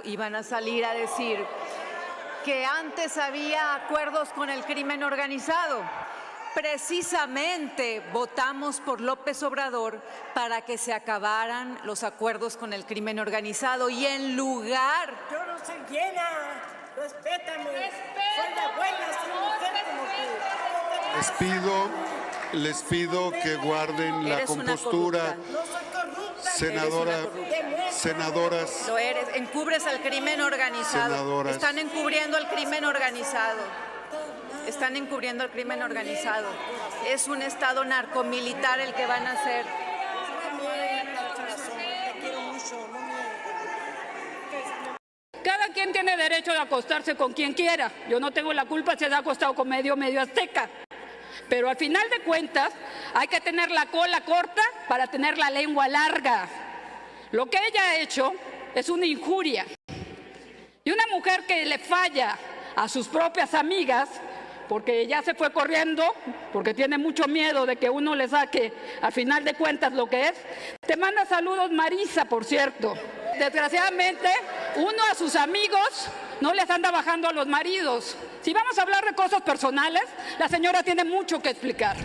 iban a salir a decir que antes había acuerdos con el crimen organizado. Precisamente votamos por López Obrador para que se acabaran los acuerdos con el crimen organizado y en lugar... Yo no soy llena, respétame, soy la buena, soy mujer como tú. Les pido que guarden la compostura. No soy corrupta. Senadoras. Lo eres, encubres al crimen organizado. Senadoras. Están encubriendo al crimen organizado. Están encubriendo al crimen organizado. Es un estado narcomilitar el que van a hacer. Cada quien tiene derecho de acostarse con quien quiera. Yo no tengo la culpa si se ha acostado con medio azteca. Pero al final de cuentas hay que tener la cola corta para tener la lengua larga. Lo que ella ha hecho es una injuria. Y una mujer que le falla a sus propias amigas, porque ya se fue corriendo, porque tiene mucho miedo de que uno le saque al final de cuentas lo que es. Te manda saludos Marisa, por cierto. Desgraciadamente, uno a sus amigos no les anda bajando a los maridos. Si vamos a hablar de cosas personales, la señora tiene mucho que explicar.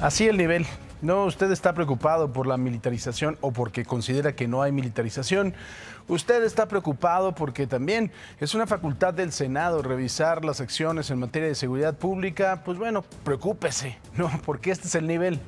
Así el nivel. No, usted está preocupado por la militarización o porque considera que no hay militarización. Usted está preocupado porque también es una facultad del Senado revisar las acciones en materia de seguridad pública. Pues bueno, preocúpese, ¿no? Porque este es el nivel.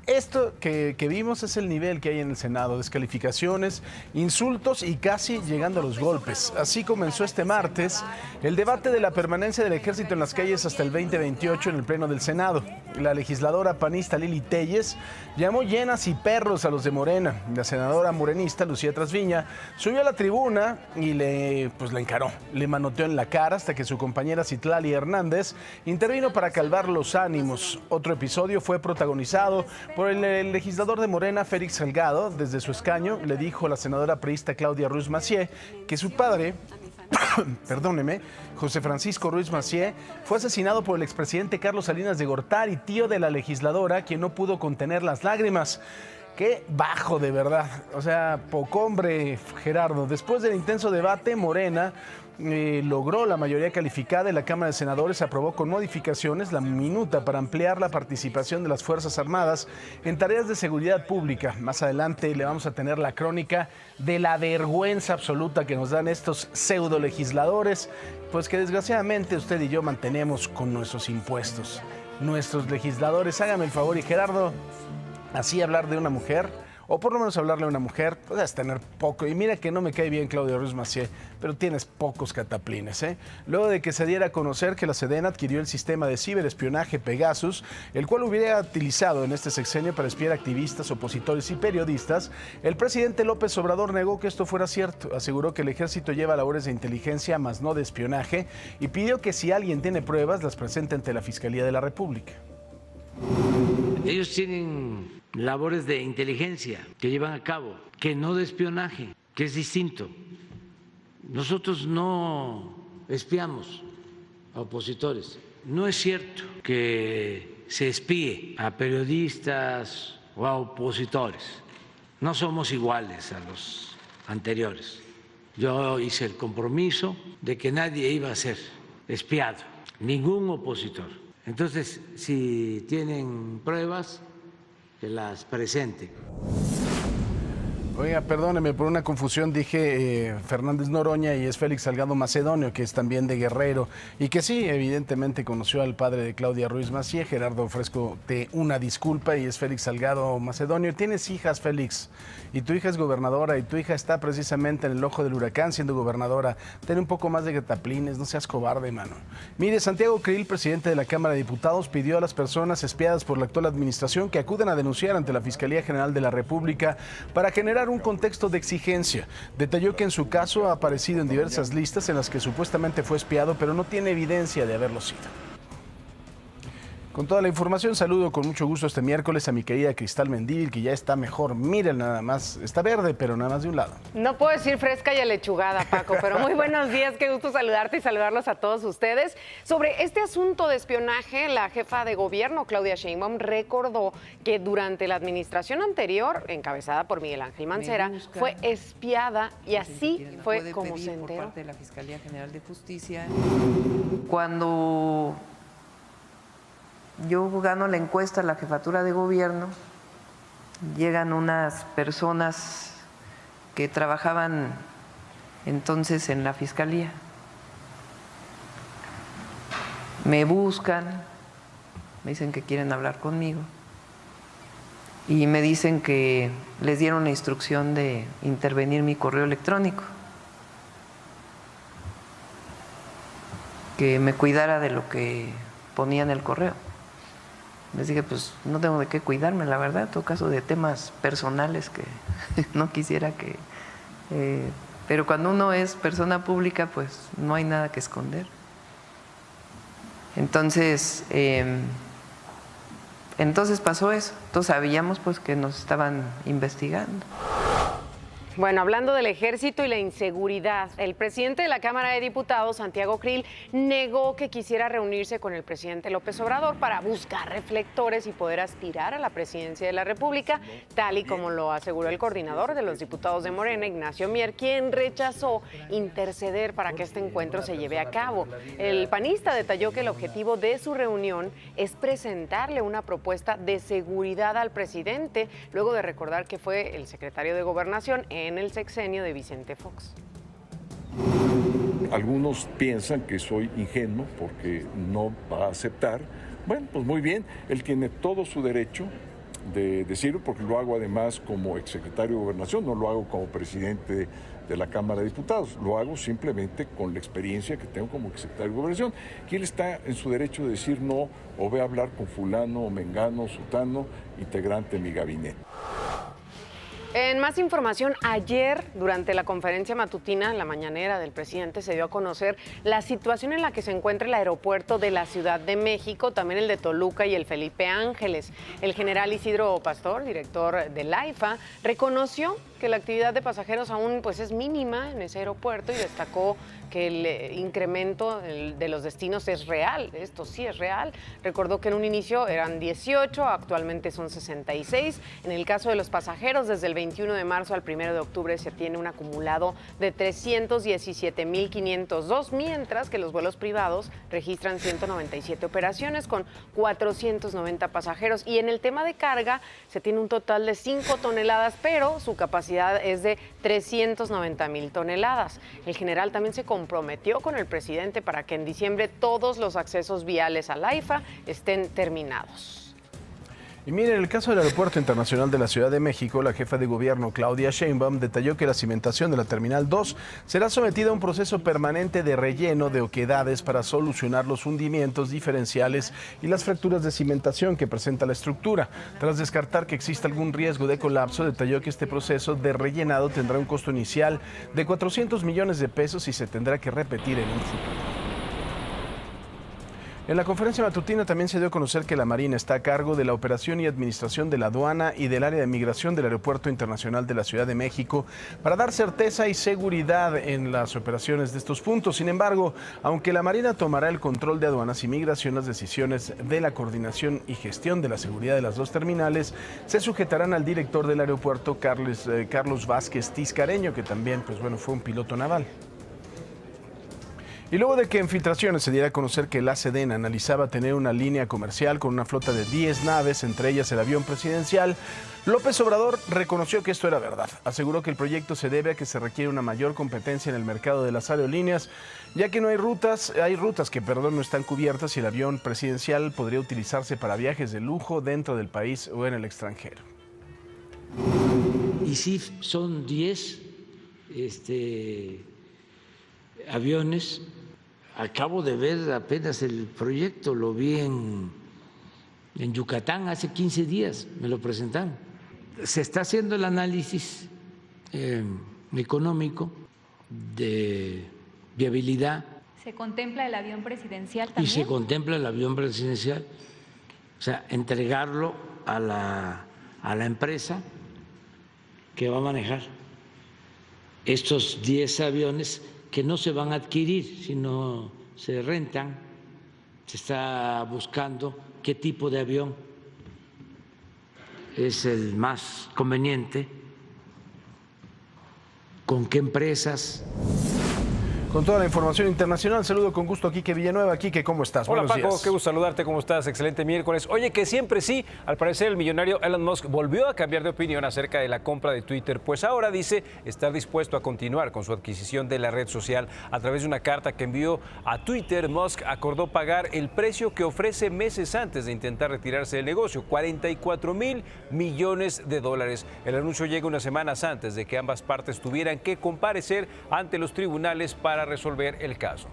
Esto que vimos es el nivel que hay en el Senado, descalificaciones, insultos y casi llegando a los golpes. Así comenzó este martes el debate de la permanencia del ejército en las calles hasta el 2028 en el Pleno del Senado. La legisladora panista Lili Téllez llamó hienas y perros a los de Morena. La senadora morenista Lucía Trasviña subió a la tribuna y la encaró. Le manoteó en la cara hasta que su compañera Citlali Hernández intervino para calmar los ánimos. Otro episodio fue protagonizado por el legislador de Morena, Félix Salgado. Desde su escaño le dijo a la senadora priista Claudia Ruiz Massieu que su padre, José Francisco Ruiz Massieu, fue asesinado por el expresidente Carlos Salinas de Gortari, tío de la legisladora, quien no pudo contener las lágrimas. Qué bajo, de verdad. O sea, poco hombre, Gerardo. Después del intenso debate, Morena logró la mayoría calificada y la Cámara de Senadores aprobó con modificaciones la minuta para ampliar la participación de las Fuerzas Armadas en tareas de seguridad pública. Más adelante le vamos a tener la crónica de la vergüenza absoluta que nos dan estos pseudo legisladores, pues que desgraciadamente usted y yo mantenemos con nuestros impuestos. Nuestros legisladores, hágame el favor, y Gerardo, así hablar de una mujer, o por lo menos hablarle a una mujer, puedes tener poco. Y mira que no me cae bien Claudia Ruiz Massieu, pero tienes pocos cataplines, ¿eh? Luego de que se diera a conocer que la Sedena adquirió el sistema de ciberespionaje Pegasus, el cual hubiera utilizado en este sexenio para espiar activistas, opositores y periodistas, el presidente López Obrador negó que esto fuera cierto. Aseguró que el ejército lleva labores de inteligencia, más no de espionaje, y pidió que si alguien tiene pruebas, las presente ante la Fiscalía de la República. Ellos tienen labores de inteligencia que llevan a cabo, que no de espionaje, que es distinto. Nosotros no espiamos a opositores. No es cierto que se espíe a periodistas o a opositores. No somos iguales a los anteriores. Yo hice el compromiso de que nadie iba a ser espiado, ningún opositor. Entonces, si tienen pruebas, que las presenten. Oiga, perdóneme por una confusión, dije Fernández Noroña y es Félix Salgado Macedonio, que es también de Guerrero y que sí, evidentemente conoció al padre de Claudia Ruiz Massieu. Gerardo, ofrezcote una disculpa y es Félix Salgado Macedonio. Tienes hijas, Félix, y tu hija es gobernadora y tu hija está precisamente en el ojo del huracán siendo gobernadora. Ten un poco más de gataplines, no seas cobarde, mano. Mire, Santiago Krill, presidente de la Cámara de Diputados, pidió a las personas espiadas por la actual administración que acudan a denunciar ante la Fiscalía General de la República para generar un contexto de exigencia. Detalló que en su caso ha aparecido en diversas listas en las que supuestamente fue espiado, pero no tiene evidencia de haberlo sido. Con toda la información, saludo con mucho gusto este miércoles a mi querida Cristal Mendívil, que ya está mejor. Miren, nada más, está verde, pero nada más de un lado. No puedo decir fresca y alechugada, Paco, pero muy buenos días, qué gusto saludarte y saludarlos a todos ustedes. Sobre este asunto de espionaje, la jefa de gobierno, Claudia Sheinbaum, recordó que durante la administración anterior, encabezada por Miguel Ángel Mancera, fue espiada y así fue como se enteró. Por parte de la Fiscalía General de Justicia. Cuando yo gano la encuesta a la jefatura de gobierno, llegan unas personas que trabajaban entonces en la Fiscalía. Me buscan, me dicen que quieren hablar conmigo y me dicen que les dieron la instrucción de intervenir mi correo electrónico, que me cuidara de lo que ponía en el correo. Les dije, pues no tengo de qué cuidarme, la verdad, en todo caso de temas personales que no quisiera que... pero cuando uno es persona pública, pues no hay nada que esconder. Entonces pasó eso. Entonces sabíamos pues que nos estaban investigando. Bueno, hablando del ejército y la inseguridad, el presidente de la Cámara de Diputados, Santiago Krill, negó que quisiera reunirse con el presidente López Obrador para buscar reflectores y poder aspirar a la presidencia de la República, tal y como lo aseguró el coordinador de los diputados de Morena, Ignacio Mier, quien rechazó interceder para que este encuentro se lleve a cabo. El panista detalló que el objetivo de su reunión es presentarle una propuesta de seguridad al presidente, luego de recordar que fue el secretario de Gobernación en el sexenio de Vicente Fox. Algunos piensan que soy ingenuo porque no va a aceptar. Bueno, pues muy bien, él tiene todo su derecho de decirlo, porque lo hago además como exsecretario de Gobernación, no lo hago como presidente de la Cámara de Diputados, lo hago simplemente con la experiencia que tengo como exsecretario de Gobernación. Y él está en su derecho de decir no, o ve a hablar con fulano, o mengano, sutano, integrante de mi gabinete. En más información, ayer durante la conferencia matutina, la mañanera del presidente, se dio a conocer la situación en la que se encuentra el aeropuerto de la Ciudad de México, también el de Toluca y el Felipe Ángeles. El general Isidro Pastor, director del AIFA, reconoció que la actividad de pasajeros aún pues es mínima en ese aeropuerto y destacó que el incremento de los destinos es real, esto sí es real. Recordó que en un inicio eran 18, actualmente son 66. En el caso de los pasajeros, desde el 21 de marzo al 1 de octubre se tiene un acumulado de 317,502, mientras que los vuelos privados registran 197 operaciones con 490 pasajeros. Y en el tema de carga se tiene un total de 5 toneladas, pero su capacidad es de 390,000 toneladas. El general también se comprometió con el presidente para que en diciembre todos los accesos viales al AIFA estén terminados. Y miren, en el caso del Aeropuerto Internacional de la Ciudad de México, la jefa de gobierno Claudia Sheinbaum detalló que la cimentación de la Terminal 2 será sometida a un proceso permanente de relleno de oquedades para solucionar los hundimientos diferenciales y las fracturas de cimentación que presenta la estructura. Tras descartar que exista algún riesgo de colapso, detalló que este proceso de rellenado tendrá un costo inicial de 400 millones de pesos y se tendrá que repetir en un futuro. En la conferencia matutina también se dio a conocer que la Marina está a cargo de la operación y administración de la aduana y del área de migración del Aeropuerto Internacional de la Ciudad de México para dar certeza y seguridad en las operaciones de estos puntos. Sin embargo, aunque la Marina tomará el control de aduanas y migración, las decisiones de la coordinación y gestión de la seguridad de las dos terminales se sujetarán al director del aeropuerto, Carlos Vázquez Tiscareño, que también fue un piloto naval. Y luego de que en filtraciones se diera a conocer que la Sedena analizaba tener una línea comercial con una flota de 10 naves, entre ellas el avión presidencial, López Obrador reconoció que esto era verdad. Aseguró que el proyecto se debe a que se requiere una mayor competencia en el mercado de las aerolíneas, ya que hay rutas que no están cubiertas y el avión presidencial podría utilizarse para viajes de lujo dentro del país o en el extranjero. Y sí, son 10 aviones. Acabo de ver apenas el proyecto, lo vi en Yucatán hace 15 días, me lo presentaron. Se está haciendo el análisis económico de viabilidad. ¿Se contempla el avión presidencial también? Y se contempla el avión presidencial, O sea, entregarlo a la empresa que va a manejar estos 10 aviones que no se van a adquirir, sino se rentan. Se está buscando qué tipo de avión es el más conveniente, con qué empresas. Con toda la información internacional, saludo con gusto a Quique Villanueva. Quique, ¿cómo estás? Hola Buenos Paco, días. qué gusto saludarte, ¿cómo estás? Excelente miércoles. Oye, que siempre sí, al parecer el millonario Elon Musk volvió a cambiar de opinión acerca de la compra de Twitter, pues ahora dice estar dispuesto a continuar con su adquisición de la red social. A través de una carta que envió a Twitter, Musk acordó pagar el precio que ofrece meses antes de intentar retirarse del negocio, $44,000 millones. El anuncio llega unas semanas antes de que ambas partes tuvieran que comparecer ante los tribunales para resolver el caso.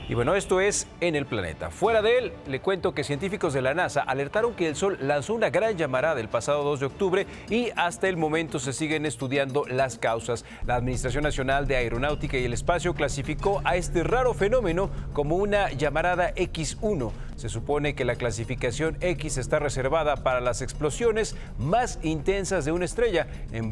Y bueno, esto es en el planeta. Fuera de él, le cuento que científicos de la NASA alertaron que el Sol lanzó una gran llamarada el pasado 2 de octubre y hasta el momento se siguen estudiando las causas. La Administración Nacional de Aeronáutica y el Espacio clasificó a este raro fenómeno como una llamarada X1. Se supone que la clasificación X está reservada para las explosiones más intensas de una estrella. En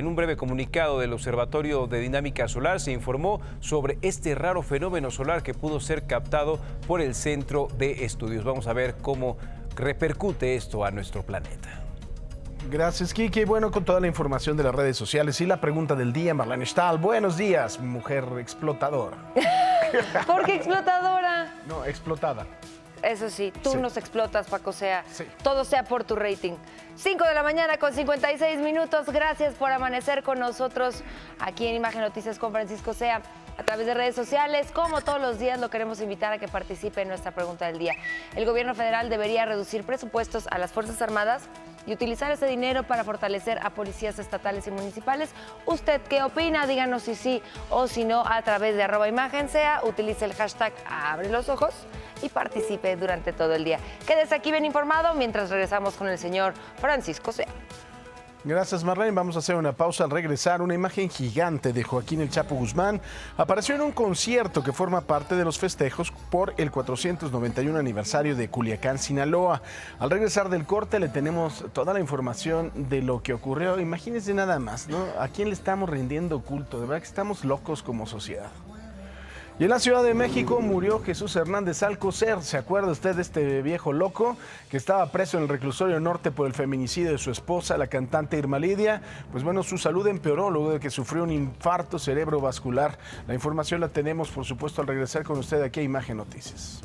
un breve comunicado del Observatorio de Dinámica Solar se informó sobre este raro fenómeno solar que pudo ser captado por el Centro de Estudios. Vamos a ver cómo repercute esto a nuestro planeta. Gracias, Quique. Bueno, con toda la información de las redes sociales y la pregunta del día, Marlene Stahl. Buenos días, mujer explotadora. ¿Por qué explotadora? No, explotada. Eso sí, tú Sí. nos explotas, Paco Sea. Sí. Todo sea por tu rating. 5 de la mañana con 56 minutos. Gracias por amanecer con nosotros aquí en Imagen Noticias con Francisco Sea. A través de redes sociales, como todos los días, lo queremos invitar a que participe en nuestra pregunta del día. ¿El gobierno federal debería reducir presupuestos a las Fuerzas Armadas y utilizar ese dinero para fortalecer a policías estatales y municipales? ¿Usted qué opina? Díganos si sí o si no a través de @ImagenSea. Utilice el hashtag Abre los Ojos y participe durante todo el día. Quédese aquí bien informado mientras regresamos con el señor Francisco Sea. Gracias, Marlene. Vamos a hacer una pausa. Al regresar, una imagen gigante de Joaquín El Chapo Guzmán apareció en un concierto que forma parte de los festejos por el 491 aniversario de Culiacán, Sinaloa. Al regresar del corte le tenemos toda la información de lo que ocurrió. Imagínense nada más, ¿no? ¿A quién le estamos rindiendo culto? De verdad que estamos locos como sociedad. Y en la Ciudad de México murió Jesús Hernández Alcocer. ¿Se acuerda usted de este viejo loco que estaba preso en el reclusorio norte por el feminicidio de su esposa, la cantante Irma Lidia? Pues bueno, su salud empeoró luego de que sufrió un infarto cerebrovascular. La información la tenemos, por supuesto, al regresar con usted aquí a Imagen Noticias.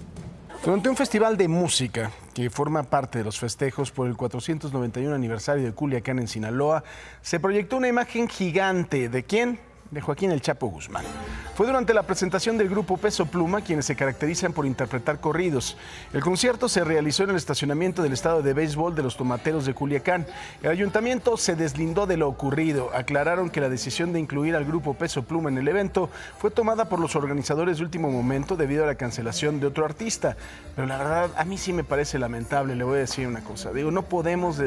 Durante un festival de música que forma parte de los festejos por el 491 aniversario de Culiacán en Sinaloa, se proyectó una imagen gigante. ¿De quién? De Joaquín El Chapo Guzmán. Fue durante la presentación del grupo Peso Pluma, quienes se caracterizan por interpretar corridos. El concierto se realizó en el estacionamiento del estadio de béisbol de los Tomateros de Culiacán. El ayuntamiento se deslindó de lo ocurrido. Aclararon que la decisión de incluir al grupo Peso Pluma en el evento fue tomada por los organizadores de último momento debido a la cancelación de otro artista. Pero la verdad, a mí sí me parece lamentable, le voy a decir una cosa. Digo, no podemos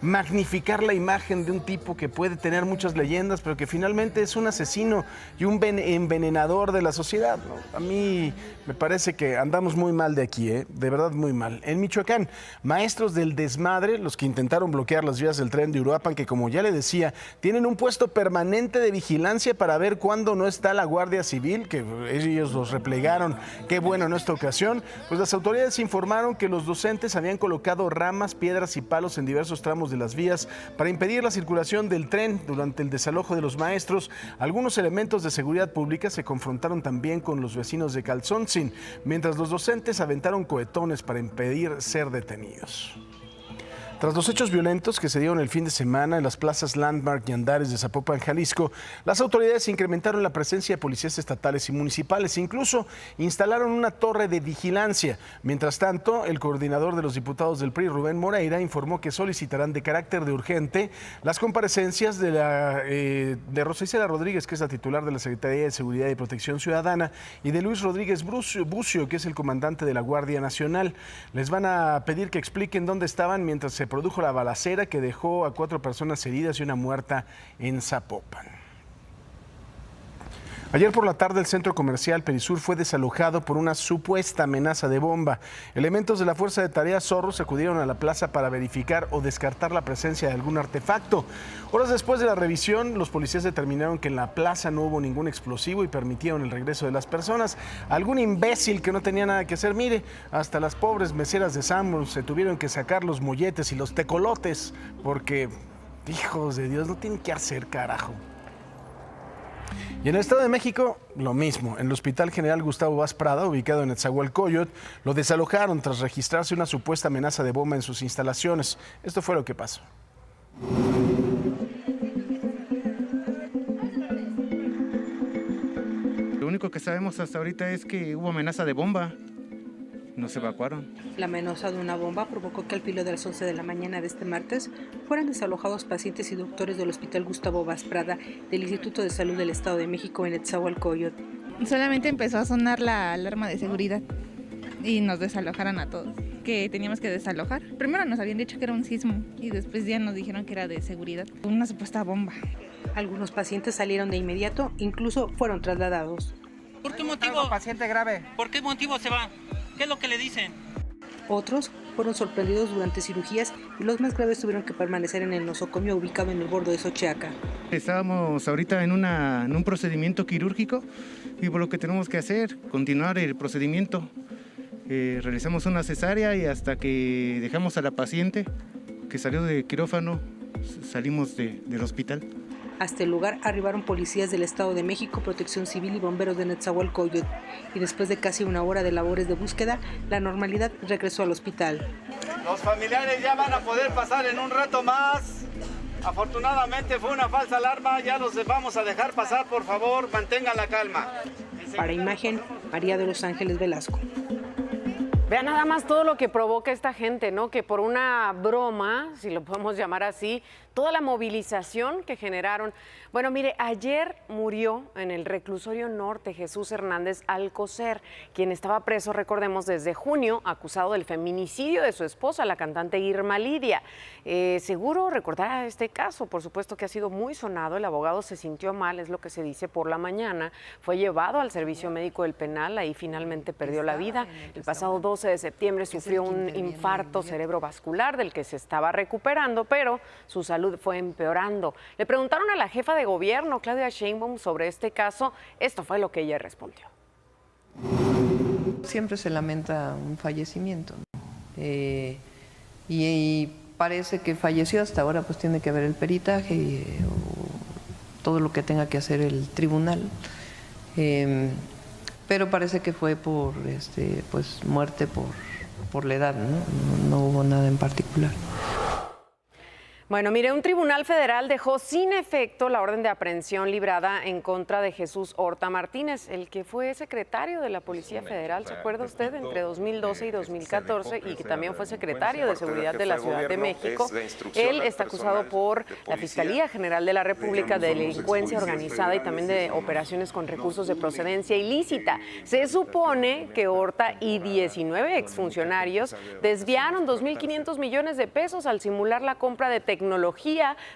magnificar la imagen de un tipo que puede tener muchas leyendas, pero que finalmente es un asesino y un envenenador de la sociedad, ¿no? A mí me parece que andamos muy mal de aquí, de verdad muy mal. En Michoacán, maestros del desmadre, los que intentaron bloquear las vías del tren de Uruapan, que como ya le decía, tienen un puesto permanente de vigilancia para ver cuándo no está la Guardia Civil, que ellos los replegaron, qué bueno en esta ocasión. Pues las autoridades informaron que los docentes habían colocado ramas, piedras y palos en diversos tramos de las vías para impedir la circulación del tren durante el desalojo de los maestros. Algunos elementos de seguridad pública se confrontaron también con los vecinos de Calzoncin, mientras los docentes aventaron cohetones para impedir ser detenidos. Tras los hechos violentos que se dieron el fin de semana en las plazas Landmark y Andares de Zapopan, Jalisco, las autoridades incrementaron la presencia de policías estatales y municipales. Incluso instalaron una torre de vigilancia. Mientras tanto, el coordinador de los diputados del PRI, Rubén Moreira, informó que solicitarán de carácter de urgente las comparecencias de Rosa Isela Rodríguez, que es la titular de la Secretaría de Seguridad y Protección Ciudadana, y de Luis Rodríguez Bucio, que es el comandante de la Guardia Nacional. Les van a pedir que expliquen dónde estaban mientras se produjo la balacera que dejó a 4 personas heridas y una muerta en Zapopan. Ayer por la tarde el centro comercial Perisur fue desalojado por una supuesta amenaza de bomba. Elementos de la Fuerza de Tareas Zorros acudieron a la plaza para verificar o descartar la presencia de algún artefacto. Horas después de la revisión, los policías determinaron que en la plaza no hubo ningún explosivo y permitieron el regreso de las personas. Algún imbécil que no tenía nada que hacer, mire, hasta las pobres meseras de Sanborns se tuvieron que sacar los molletes y los tecolotes porque, hijos de Dios, no tienen que hacer, carajo. Y en el Estado de México, lo mismo. En el Hospital General Gustavo Vaz Prada, ubicado en Netzahualcóyotl, lo desalojaron tras registrarse una supuesta amenaza de bomba en sus instalaciones. Esto fue lo que pasó. Lo único que sabemos hasta ahorita es que hubo amenaza de bomba. Nos evacuaron. La amenaza de una bomba provocó que al filo de las 11 de la mañana de este martes fueran desalojados pacientes y doctores del Hospital Gustavo Vaz Prada del Instituto de Salud del Estado de México en Netzahualcóyotl. Solamente empezó a sonar la alarma de seguridad y nos desalojaron a todos, que teníamos que desalojar. Primero nos habían dicho que era un sismo y después ya nos dijeron que era de seguridad, una supuesta bomba. Algunos pacientes salieron de inmediato, incluso fueron trasladados. ¿Por qué motivo? Paciente grave. ¿Por qué motivo se va? ¿Qué es lo que le dicen? Otros fueron sorprendidos durante cirugías y los más graves tuvieron que permanecer en el nosocomio ubicado en el bordo de Xochiaca. Estábamos ahorita en un procedimiento quirúrgico y por lo que tenemos que hacer, continuar el procedimiento. Realizamos una cesárea y hasta que dejamos a la paciente que salió de quirófano, salimos del hospital. Hasta el lugar arribaron policías del Estado de México, Protección Civil y bomberos de Netzahualcóyotl. Y después de casi una hora de labores de búsqueda, la normalidad regresó al hospital. Los familiares ya van a poder pasar en un rato más. Afortunadamente fue una falsa alarma, ya los vamos a dejar pasar, por favor, mantengan la calma. Para Imagen, María de los Ángeles Velasco. Vean nada más todo lo que provoca esta gente, ¿no? Que por una broma, si lo podemos llamar así, toda la movilización que generaron. Bueno, mire, ayer murió en el reclusorio norte Jesús Hernández Alcocer, quien estaba preso, recordemos, desde junio, acusado del feminicidio de su esposa, la cantante Irma Lidia. Seguro recordará este caso, por supuesto que ha sido muy sonado. El abogado se sintió mal, es lo que se dice por la mañana. Fue llevado al servicio médico del penal, ahí finalmente perdió la vida. El pasado 12 de septiembre sufrió un infarto cerebrovascular del que se estaba recuperando, pero su salud fue empeorando. Le preguntaron a la jefa de gobierno, Claudia Sheinbaum, sobre este caso. Esto fue lo que ella respondió. Siempre se lamenta un fallecimiento, ¿no? Y parece que falleció. Hasta ahora pues tiene que haber el peritaje y todo lo que tenga que hacer el tribunal. Pero parece que fue por pues muerte por la edad, ¿no? No hubo nada en particular. Bueno, mire, un tribunal federal dejó sin efecto la orden de aprehensión librada en contra de Jesús Horta Martínez, el que fue secretario de la Policía Federal, ¿se acuerda usted? Entre 2012 y 2014, y que también fue secretario de Seguridad de la Ciudad de México. Él está acusado por la Fiscalía General de la República de delincuencia organizada y también de operaciones con recursos de procedencia ilícita. Se supone que Horta y 19 exfuncionarios desviaron 2.500 millones de pesos al simular la compra de tecnología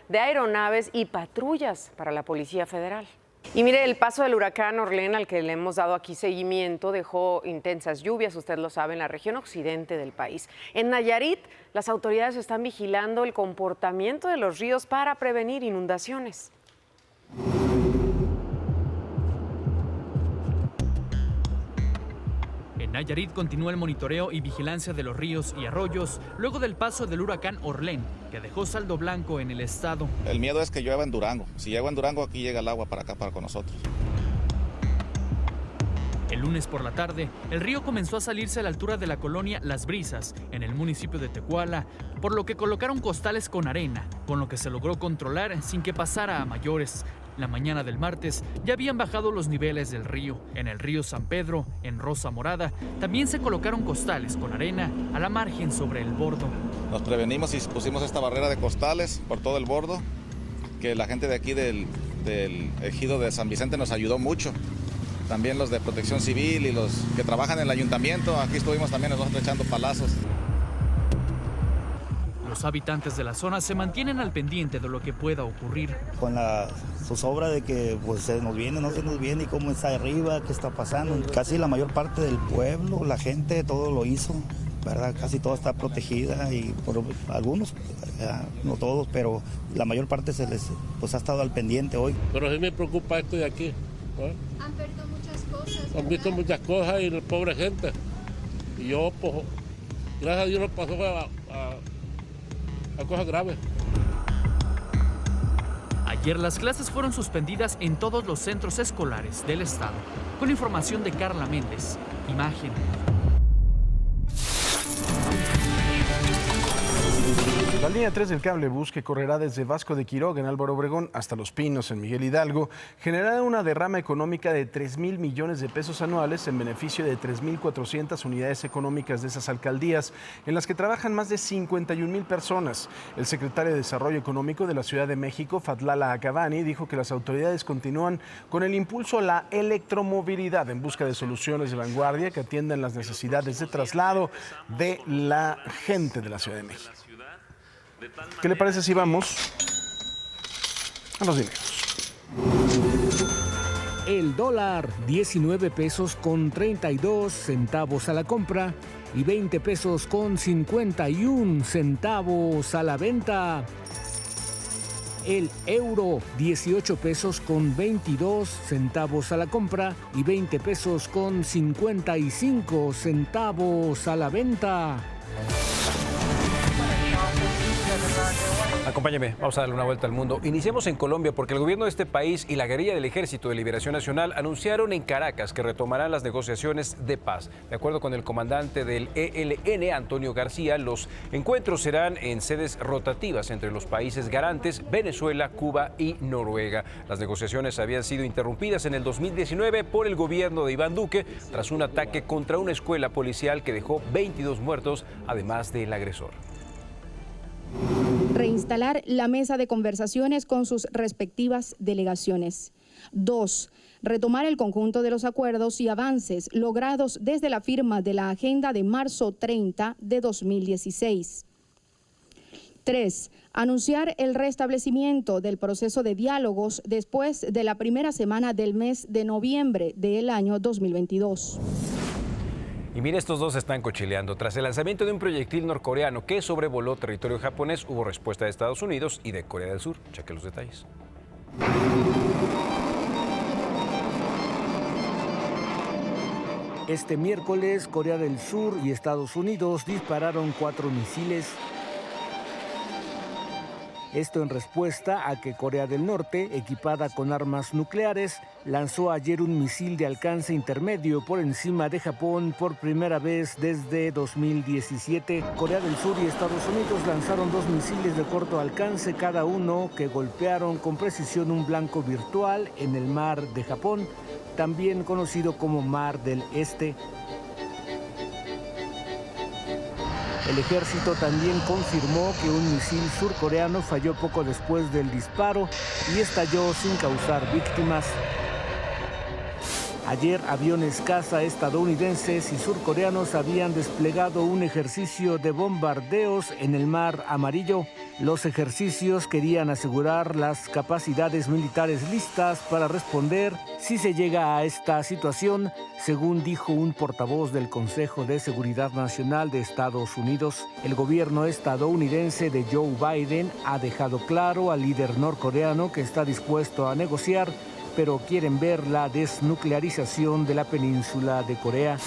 de aeronaves y patrullas para la Policía Federal. Y mire, el paso del huracán Orlén, al que le hemos dado aquí seguimiento, dejó intensas lluvias, usted lo sabe, en la región occidente del país. En Nayarit, las autoridades están vigilando el comportamiento de los ríos para prevenir inundaciones. En Nayarit continúa el monitoreo y vigilancia de los ríos y arroyos luego del paso del huracán Orlén, que dejó saldo blanco en el estado. El miedo es que llueva en Durango. Si llueva en Durango, aquí llega el agua para acá, para con nosotros. El lunes por la tarde, el río comenzó a salirse a la altura de la colonia Las Brisas, en el municipio de Tecuala, por lo que colocaron costales con arena, con lo que se logró controlar sin que pasara a mayores. La mañana del martes ya habían bajado los niveles del río. En el río San Pedro, en Rosa Morada, también se colocaron costales con arena a la margen sobre el bordo. Nos prevenimos y pusimos esta barrera de costales por todo el bordo, que la gente de aquí del ejido de San Vicente nos ayudó mucho. También los de Protección Civil y los que trabajan en el ayuntamiento, aquí estuvimos también nosotros echando palazos. Los habitantes de la zona se mantienen al pendiente de lo que pueda ocurrir. Con la zozobra de que pues, se nos viene, no se nos viene, y cómo está arriba, qué está pasando. Casi la mayor parte del pueblo, la gente, todo lo hizo, ¿verdad? Casi todo está protegida y por algunos, no todos, pero la mayor parte se les pues, ha estado al pendiente hoy. Pero sí me preocupa esto de aquí, ¿no? Han perdido muchas cosas. Han visto muchas cosas y la pobre gente. Y yo, pues, gracias a Dios no pasó a cosas graves. Ayer las clases fueron suspendidas en todos los centros escolares del estado. Con información de Carla Méndez. Imagen. La línea 3 del cablebús, que correrá desde Vasco de Quiroga en Álvaro Obregón hasta Los Pinos en Miguel Hidalgo, generará una derrama económica de 3,000 millones de pesos anuales en beneficio de 3,400 unidades económicas de esas alcaldías, en las que trabajan más de 51,000 personas. El secretario de Desarrollo Económico de la Ciudad de México, Fadlala Acabani, dijo que las autoridades continúan con el impulso a la electromovilidad en busca de soluciones de vanguardia que atiendan las necesidades de traslado de la gente de la Ciudad de México. ¿Qué le parece si vamos a los dineros? El dólar, 19 pesos con 32 centavos a la compra y 20 pesos con 51 centavos a la venta. El euro, 18 pesos con 22 centavos a la compra y 20 pesos con 55 centavos a la venta. Acompáñame, vamos a darle una vuelta al mundo. Iniciemos en Colombia porque el gobierno de este país y la guerrilla del Ejército de Liberación Nacional anunciaron en Caracas que retomarán las negociaciones de paz. De acuerdo con el comandante del ELN, Antonio García, los encuentros serán en sedes rotativas entre los países garantes, Venezuela, Cuba y Noruega. Las negociaciones habían sido interrumpidas en el 2019 por el gobierno de Iván Duque tras un ataque contra una escuela policial que dejó 22 muertos, además del agresor. Reinstalar la mesa de conversaciones con sus respectivas delegaciones. 2. Retomar el conjunto de los acuerdos y avances logrados desde la firma de la agenda de marzo 30 de 2016. 3. Anunciar el restablecimiento del proceso de diálogos después de la primera semana del mes de noviembre del año 2022. Y mire, estos dos están cochileando. Tras el lanzamiento de un proyectil norcoreano que sobrevoló territorio japonés, hubo respuesta de Estados Unidos y de Corea del Sur. Cheque los detalles. Este miércoles, Corea del Sur y Estados Unidos dispararon 4 misiles. Esto en respuesta a que Corea del Norte, equipada con armas nucleares, lanzó ayer un misil de alcance intermedio por encima de Japón por primera vez desde 2017. Corea del Sur y Estados Unidos lanzaron 2 misiles de corto alcance cada uno que golpearon con precisión un blanco virtual en el mar de Japón, también conocido como Mar del Este. El ejército también confirmó que un misil surcoreano falló poco después del disparo y estalló sin causar víctimas. Ayer, aviones caza estadounidenses y surcoreanos habían desplegado un ejercicio de bombardeos en el Mar Amarillo. Los ejercicios querían asegurar las capacidades militares listas para responder si se llega a esta situación, según dijo un portavoz del Consejo de Seguridad Nacional de Estados Unidos. El gobierno estadounidense de Joe Biden ha dejado claro al líder norcoreano que está dispuesto a negociar, pero quieren ver la desnuclearización de la península de Corea.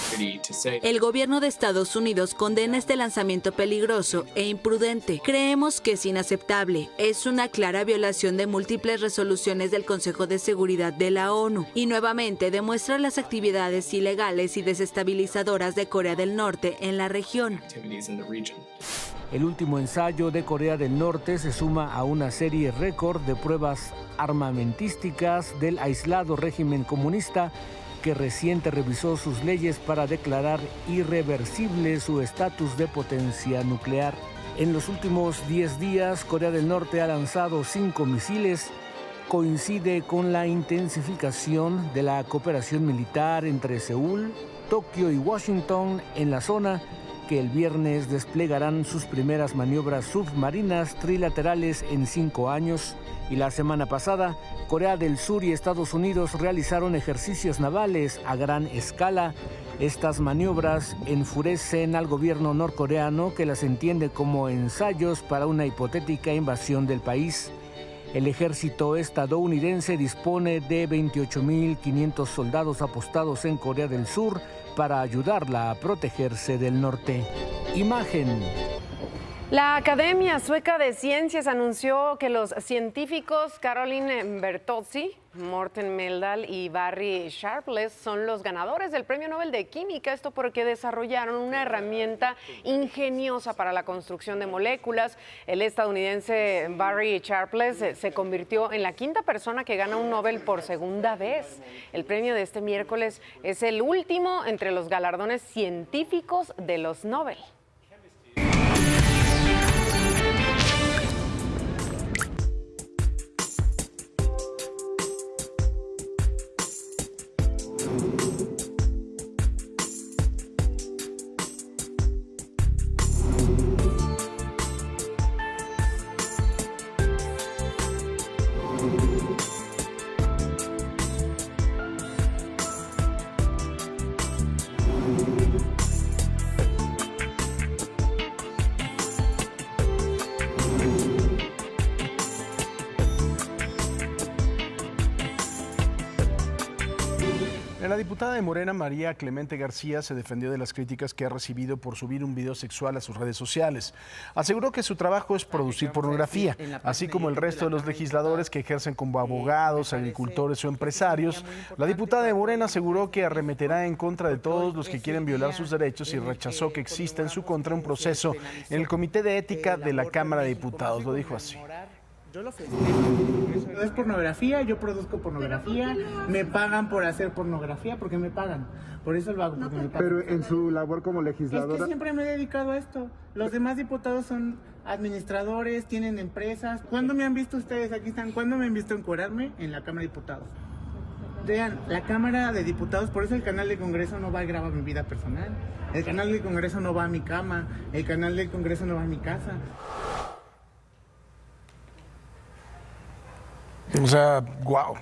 El gobierno de Estados Unidos condena este lanzamiento peligroso e imprudente. Creemos que es inaceptable. Es una clara violación de múltiples resoluciones del Consejo de Seguridad de la ONU y nuevamente demuestra las actividades ilegales y desestabilizadoras de Corea del Norte en la región. El último ensayo de Corea del Norte se suma a una serie récord de pruebas armamentísticas del aislado régimen comunista que reciente revisó sus leyes para declarar irreversible su estatus de potencia nuclear. En los últimos 10 días, Corea del Norte ha lanzado 5 misiles. Coincide con la intensificación de la cooperación militar entre Seúl, Tokio y Washington en la zona, que el viernes desplegarán sus primeras maniobras submarinas trilaterales en 5 años. Y la semana pasada, Corea del Sur y Estados Unidos realizaron ejercicios navales a gran escala. Estas maniobras enfurecen al gobierno norcoreano, que las entiende como ensayos para una hipotética invasión del país. El ejército estadounidense dispone de 28.500 soldados apostados en Corea del Sur para ayudarla a protegerse del norte. Imagen. La Academia Sueca de Ciencias anunció que los científicos Caroline Bertozzi, Morten Meldal y Barry Sharpless son los ganadores del Premio Nobel de Química. Esto porque desarrollaron una herramienta ingeniosa para la construcción de moléculas. El estadounidense Barry Sharpless se convirtió en la 5ª persona que gana un Nobel por segunda vez. El premio de este miércoles es el último entre los galardones científicos de los Nobel. La diputada de Morena, María Clemente García, se defendió de las críticas que ha recibido por subir un video sexual a sus redes sociales. Aseguró que su trabajo es producir pornografía, así como el resto de los legisladores que ejercen como abogados, agricultores o empresarios. La diputada de Morena aseguró que arremeterá en contra de todos los que quieren violar sus derechos y rechazó que exista en su contra un proceso en el Comité de Ética de la Cámara de Diputados. Lo dijo así. Yo lo festejo. Es pornografía, yo produzco pornografía, me pagan por hacer pornografía porque me pagan. Por eso lo hago, porque me pagan. Pero en su labor como legisladora... Es que siempre me he dedicado a esto. Los demás diputados son administradores, tienen empresas. ¿Cuándo me han visto ustedes? Aquí están. ¿Cuándo me han visto encuerarme? En la Cámara de Diputados. Vean, la Cámara de Diputados, por eso el canal de Congreso no va a grabar mi vida personal. El canal de Congreso no va a mi cama. El canal del Congreso no va a mi casa. O sea, wow,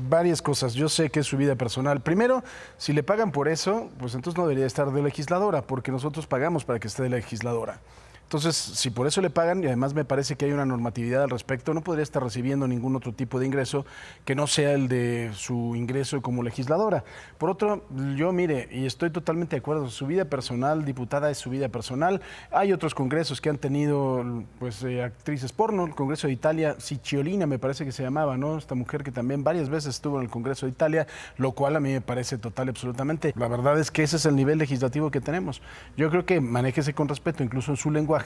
varias cosas. Yo sé que es su vida personal. Primero, si le pagan por eso, pues entonces no debería estar de legisladora, porque nosotros pagamos para que esté de legisladora. Entonces, si por eso le pagan, y además me parece que hay una normatividad al respecto, no podría estar recibiendo ningún otro tipo de ingreso que no sea el de su ingreso como legisladora. Por otro, yo mire, y estoy totalmente de acuerdo, su vida personal, diputada, es su vida personal. Hay otros congresos que han tenido pues actrices porno, el Congreso de Italia, Cicciolina me parece que se llamaba, ¿no? Esta mujer que también varias veces estuvo en el Congreso de Italia, lo cual a mí me parece total, absolutamente. La verdad es que ese es el nivel legislativo que tenemos. Yo creo que manéjese con respeto, incluso en su lenguaje,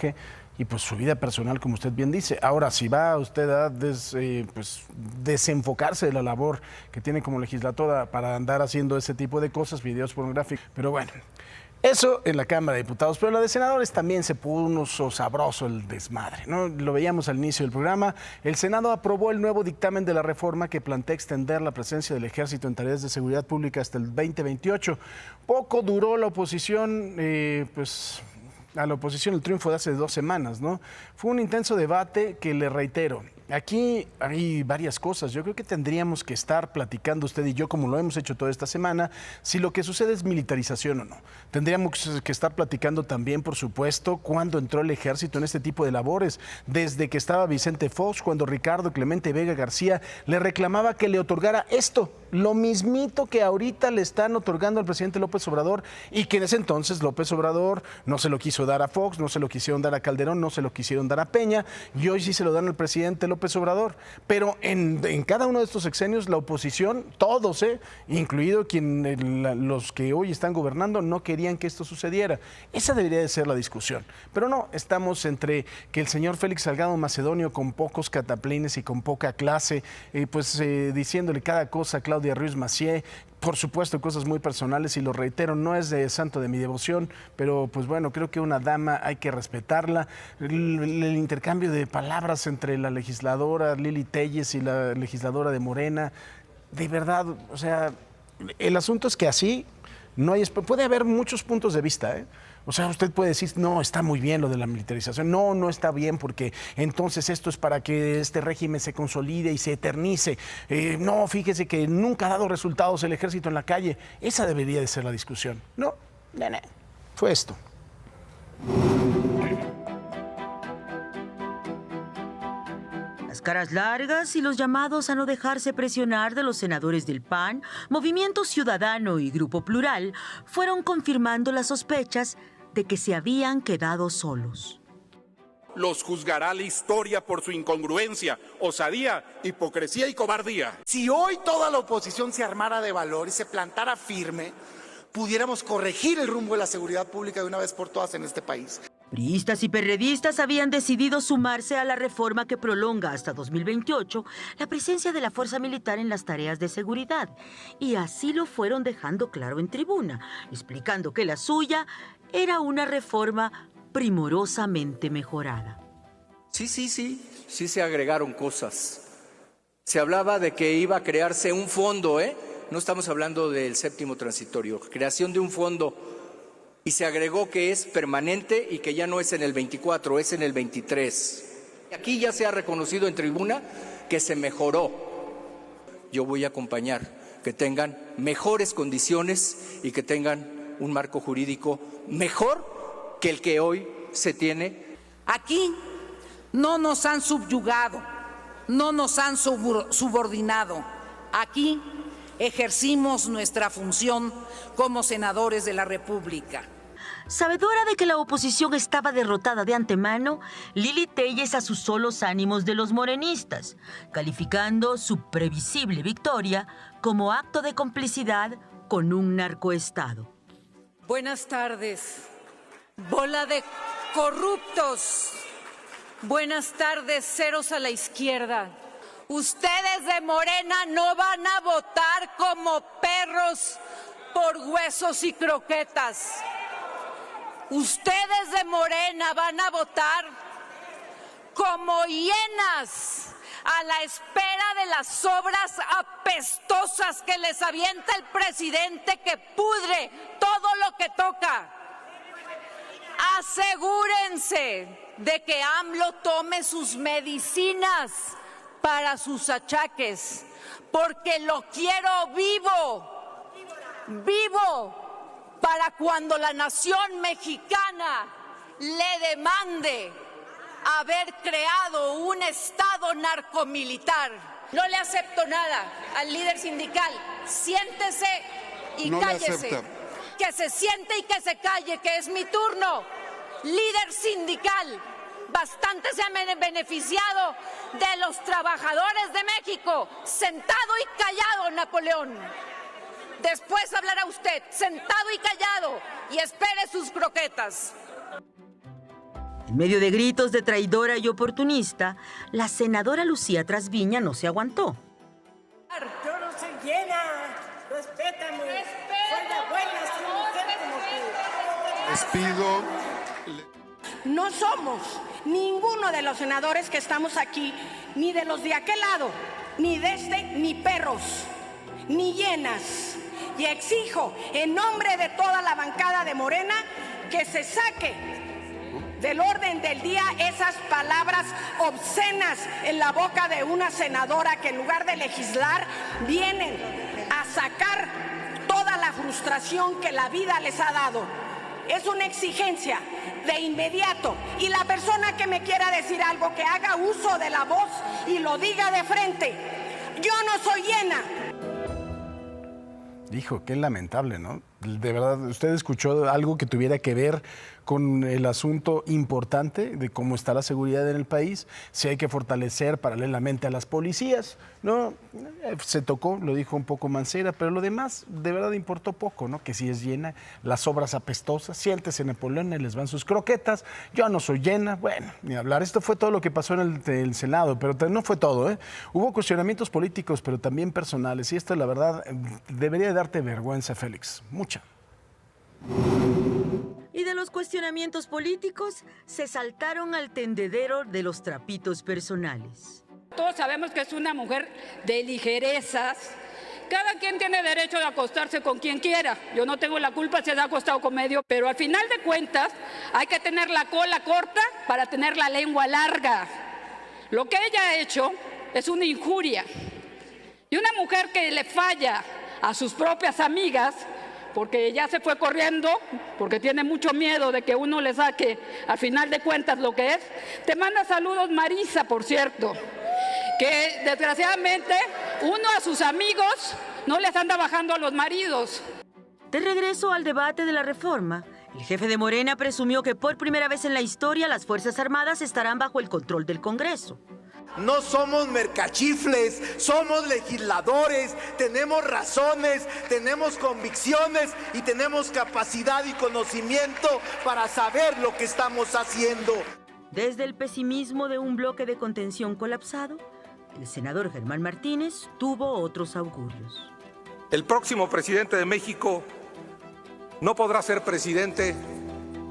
y pues su vida personal, como usted bien dice. Ahora, si va usted a desenfocarse de la labor que tiene como legisladora para andar haciendo ese tipo de cosas, videos pornográficos, pero bueno, eso en la Cámara de Diputados. Pero en la de Senadores también se puso sabroso el desmadre, ¿no? Lo veíamos al inicio del programa. El Senado aprobó el nuevo dictamen de la reforma que plantea extender la presencia del Ejército en tareas de seguridad pública hasta el 2028. Poco duró la oposición, a la oposición el triunfo de hace 2 semanas, ¿no? Fue un intenso debate que, le reitero, aquí hay varias cosas. Yo creo que tendríamos que estar platicando usted y yo, como lo hemos hecho toda esta semana, si lo que sucede es militarización o no. Tendríamos que estar platicando también, por supuesto, cuándo entró el Ejército en este tipo de labores. Desde que estaba Vicente Fox, cuando Ricardo Clemente Vega García le reclamaba que le otorgara esto, lo mismito que ahorita le están otorgando al presidente López Obrador, y que en ese entonces López Obrador no se lo quiso dar a Fox, no se lo quisieron dar a Calderón, no se lo quisieron dar a Peña, y hoy sí se lo dan al presidente López Obrador. Pero en cada uno de estos sexenios la oposición, todos, incluido los que hoy están gobernando, no querían que esto sucediera. Esa debería de ser la discusión. Pero no, estamos entre que el señor Félix Salgado Macedonio, con pocos cataplines y con poca clase, diciéndole cada cosa a Claudia Ruiz Massieu, por supuesto, cosas muy personales, y lo reitero, no es de santo de mi devoción, pero pues bueno, creo que una dama hay que respetarla. El intercambio de palabras entre la legisladora Lili Téllez y la legisladora de Morena, de verdad, o sea, el asunto es que así no hay, puede haber muchos puntos de vista, O sea, usted puede decir, no, está muy bien lo de la militarización. No, no está bien porque entonces esto es para que este régimen se consolide y se eternice. No, fíjese que nunca ha dado resultados el ejército en la calle. Esa debería de ser la discusión. No, fue esto. Las caras largas y los llamados a no dejarse presionar de los senadores del PAN, Movimiento Ciudadano y Grupo Plural fueron confirmando las sospechas de que se habían quedado solos. Los juzgará la historia por su incongruencia, osadía, hipocresía y cobardía. Si hoy toda la oposición se armara de valor y se plantara firme, pudiéramos corregir el rumbo de la seguridad pública de una vez por todas en este país. Priistas y perredistas habían decidido sumarse a la reforma que prolonga hasta 2028 la presencia de la fuerza militar en las tareas de seguridad. Y así lo fueron dejando claro en tribuna, explicando que la suya era una reforma primorosamente mejorada. Sí se agregaron cosas. Se hablaba de que iba a crearse un fondo, No estamos hablando del séptimo transitorio, creación de un fondo. Y se agregó que es permanente y que ya no es en el 24, es en el 23. Aquí ya se ha reconocido en tribuna que se mejoró. Yo voy a acompañar que tengan mejores condiciones y que tengan un marco jurídico mejor que el que hoy se tiene. Aquí no nos han subyugado, no nos han subordinado. Aquí ejercimos nuestra función como senadores de la República. Sabedora de que la oposición estaba derrotada de antemano, Lili Telles asusó los ánimos de los morenistas, calificando su previsible victoria como acto de complicidad con un narcoestado. Buenas tardes, bola de corruptos. Buenas tardes, ceros a la izquierda. Ustedes de Morena no van a votar como perros por huesos y croquetas. Ustedes de Morena van a votar como hienas a la espera de las obras apestosas que les avienta el presidente que pudre todo lo que toca. Asegúrense de que AMLO tome sus medicinas para sus achaques, porque lo quiero vivo, para cuando la nación mexicana le demande haber creado un estado narcomilitar. No le acepto nada al líder sindical. Siéntese y no cállese. Que se siente y que se calle, que es mi turno. Líder sindical. Bastante se han beneficiado de los trabajadores de México. Sentado y callado, Napoleón. Después hablará usted, sentado y callado, y espere sus croquetas. En medio de gritos de traidora y oportunista, la senadora Lucía Trasviña no se aguantó. Yo no soy llena, respétame. Soy la buena, soy mujer como tú. Les pido... No somos ninguno de los senadores que estamos aquí, ni de los de aquel lado, ni de este, ni perros, ni hienas. Y exijo, en nombre de toda la bancada de Morena, que se saque del orden del día esas palabras obscenas en la boca de una senadora que en lugar de legislar vienen a sacar toda la frustración que la vida les ha dado. Es una exigencia de inmediato, y la persona que me quiera decir algo, que haga uso de la voz y lo diga de frente. Yo no soy hiena. Hijo, qué lamentable, ¿no? De verdad, ¿usted escuchó algo que tuviera que ver con el asunto importante de cómo está la seguridad en el país? Si hay que fortalecer paralelamente a las policías, ¿no? Se tocó, lo dijo un poco Mancera, pero lo demás de verdad importó poco, ¿no? Que si es llena, las obras apestosas, siéntese Napoleón, y les van sus croquetas, yo no soy llena, bueno, ni hablar. Esto fue todo lo que pasó en el Senado, pero no fue todo, ¿eh? Hubo cuestionamientos políticos, pero también personales, y esto la verdad debería darte vergüenza, Félix, mucha. Y de los cuestionamientos políticos se saltaron al tendedero de los trapitos personales. Todos sabemos que es una mujer de ligerezas, Cada quien tiene derecho de acostarse con quien quiera. Yo no tengo la culpa si se ha acostado con medio, pero al final de cuentas hay que tener la cola corta para tener la lengua larga. Lo que ella ha hecho es una injuria. Y una mujer que le falla a sus propias amigas, porque ya se fue corriendo, porque tiene mucho miedo de que uno le saque al final de cuentas lo que es. Te manda saludos Marisa, por cierto, que desgraciadamente uno a sus amigos no les anda bajando a los maridos. De regreso al debate de la reforma, el jefe de Morena presumió que por primera vez en la historia las Fuerzas Armadas estarán bajo el control del Congreso. No somos mercachifles, somos legisladores, tenemos razones, tenemos convicciones y tenemos capacidad y conocimiento para saber lo que estamos haciendo. Desde el pesimismo de un bloque de contención colapsado, el senador Germán Martínez tuvo otros augurios. El próximo presidente de México no podrá ser presidente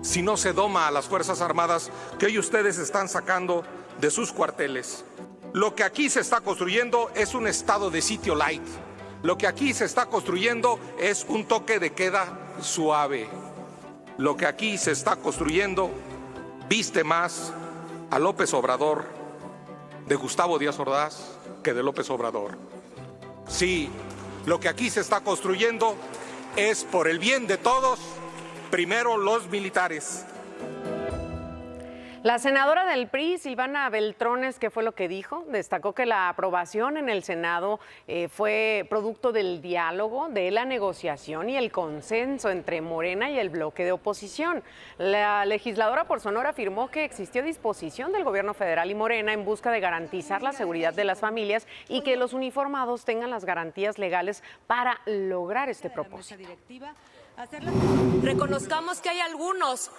si no se doma a las Fuerzas Armadas que hoy ustedes están sacando de sus cuarteles. Lo que aquí se está construyendo es un estado de sitio light. Lo que aquí se está construyendo es un toque de queda suave. Lo que aquí se está construyendo viste más a López Obrador de Gustavo Díaz Ordaz que de López Obrador. Sí, lo que aquí se está construyendo es por el bien de todos, primero los militares. La senadora del PRI, Silvana Beltrones, ¿qué fue lo que dijo? Destacó que la aprobación en el Senado fue producto del diálogo, de la negociación y el consenso entre Morena y el bloque de oposición. La legisladora por Sonora afirmó que existió disposición del gobierno federal y Morena en busca de garantizar la seguridad de las familias y que los uniformados tengan las garantías legales para lograr este propósito. Reconozcamos que hay algunos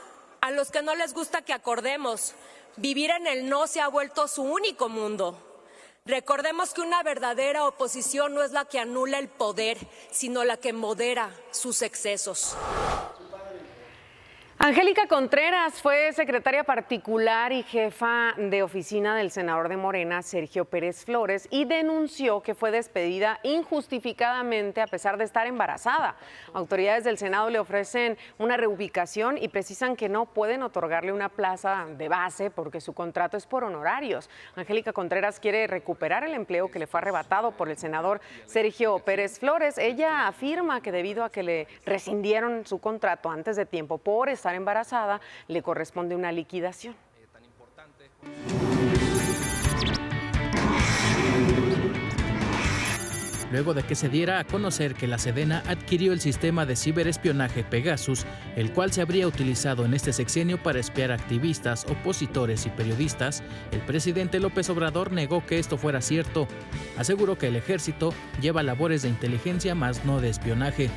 a los que no les gusta que acordemos. Vivir en el no se ha vuelto su único mundo. Recordemos que una verdadera oposición no es la que anula el poder, sino la que modera sus excesos. Angélica Contreras fue secretaria particular y jefa de oficina del senador de Morena, Sergio Pérez Flores, y denunció que fue despedida injustificadamente a pesar de estar embarazada. Autoridades del Senado le ofrecen una reubicación y precisan que no pueden otorgarle una plaza de base porque su contrato es por honorarios. Angélica Contreras quiere recuperar el empleo que le fue arrebatado por el senador Sergio Pérez Flores. Ella afirma que debido a que le rescindieron su contrato antes de tiempo por estar embarazada, le corresponde una liquidación. Luego de que se diera a conocer que la Sedena adquirió el sistema de ciberespionaje Pegasus, el cual se habría utilizado en este sexenio para espiar a activistas, opositores y periodistas, el presidente López Obrador negó que esto fuera cierto. Aseguró que el ejército lleva labores de inteligencia más no de espionaje.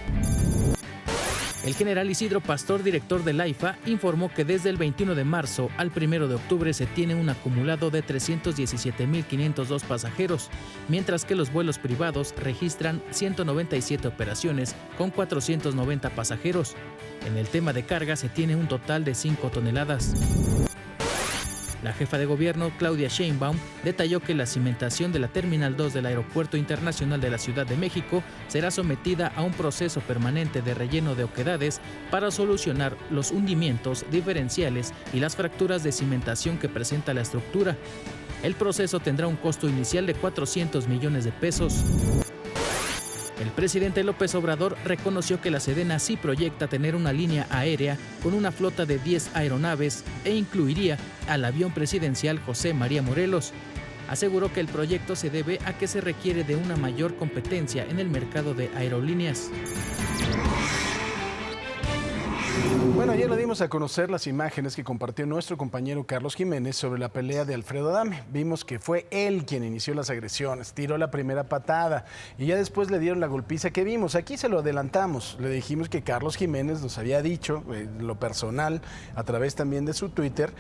El general Isidro Pastor, director del AIFA, informó que desde el 21 de marzo al 1 de octubre se tiene un acumulado de 317.502 pasajeros, mientras que los vuelos privados registran 197 operaciones con 490 pasajeros. En el tema de carga se tiene un total de 5 toneladas. La jefa de gobierno, Claudia Sheinbaum, detalló que la cimentación de la Terminal 2 del Aeropuerto Internacional de la Ciudad de México será sometida a un proceso permanente de relleno de oquedades para solucionar los hundimientos diferenciales y las fracturas de cimentación que presenta la estructura. El proceso tendrá un costo inicial de 400 millones de pesos. El presidente López Obrador reconoció que la Sedena sí proyecta tener una línea aérea con una flota de 10 aeronaves e incluiría al avión presidencial José María Morelos. Aseguró que el proyecto se debe a que se requiere de una mayor competencia en el mercado de aerolíneas. Bueno, ayer le dimos a conocer las imágenes que compartió nuestro compañero Carlos Jiménez sobre la pelea de Alfredo Adame. Vimos que fue él quien inició las agresiones, tiró la primera patada y ya después le dieron la golpiza que vimos. Aquí se lo adelantamos, le dijimos que Carlos Jiménez nos había dicho, lo personal, a través también de su Twitter,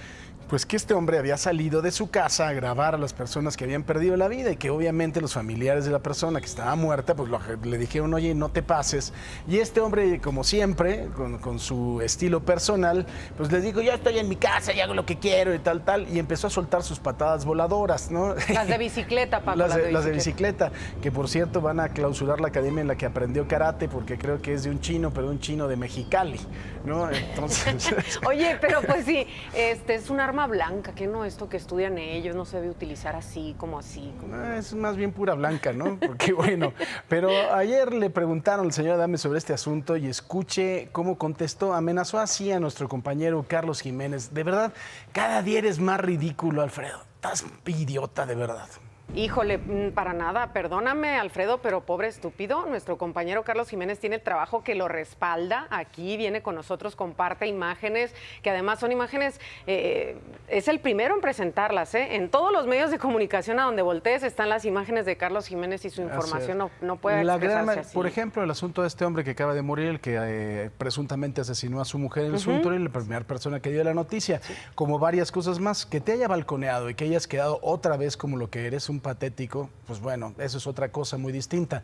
pues que este hombre había salido de su casa a grabar a las personas que habían perdido la vida y que obviamente los familiares de la persona que estaba muerta, pues le dijeron, oye, no te pases. Y este hombre, como siempre, con su su estilo personal, pues les dijo, yo estoy en mi casa y hago lo que quiero y tal, y empezó a soltar sus patadas voladoras, ¿no? Las de bicicleta, Paco. Las de bicicleta, que por cierto van a clausurar la academia en la que aprendió karate, porque creo que es de un chino, pero un chino de Mexicali, ¿no? Entonces... Oye, pero pues sí, es un arma blanca, que no esto que estudian ellos, no se debe utilizar así, como así. Es más bien pura blanca, ¿no? Porque bueno, pero ayer le preguntaron al señor Adame sobre este asunto y escuche cómo contestó. Amenazó así a nuestro compañero Carlos Jiménez. De verdad, cada día eres más ridículo, Alfredo. Estás idiota, de verdad. Híjole, para nada, perdóname, Alfredo, pero pobre estúpido, nuestro compañero Carlos Jiménez tiene el trabajo que lo respalda, aquí viene con nosotros, comparte imágenes, que además son imágenes, es el primero en presentarlas, en todos los medios de comunicación a donde voltees están las imágenes de Carlos Jiménez y su información no puede expresarse así. Por ejemplo, el asunto de este hombre que acaba de morir, el que presuntamente asesinó a su mujer en el Suntory, la primera persona que dio la noticia, como varias cosas más, que te haya balconeado y que hayas quedado otra vez como lo que eres, un patético, pues bueno, eso es otra cosa muy distinta.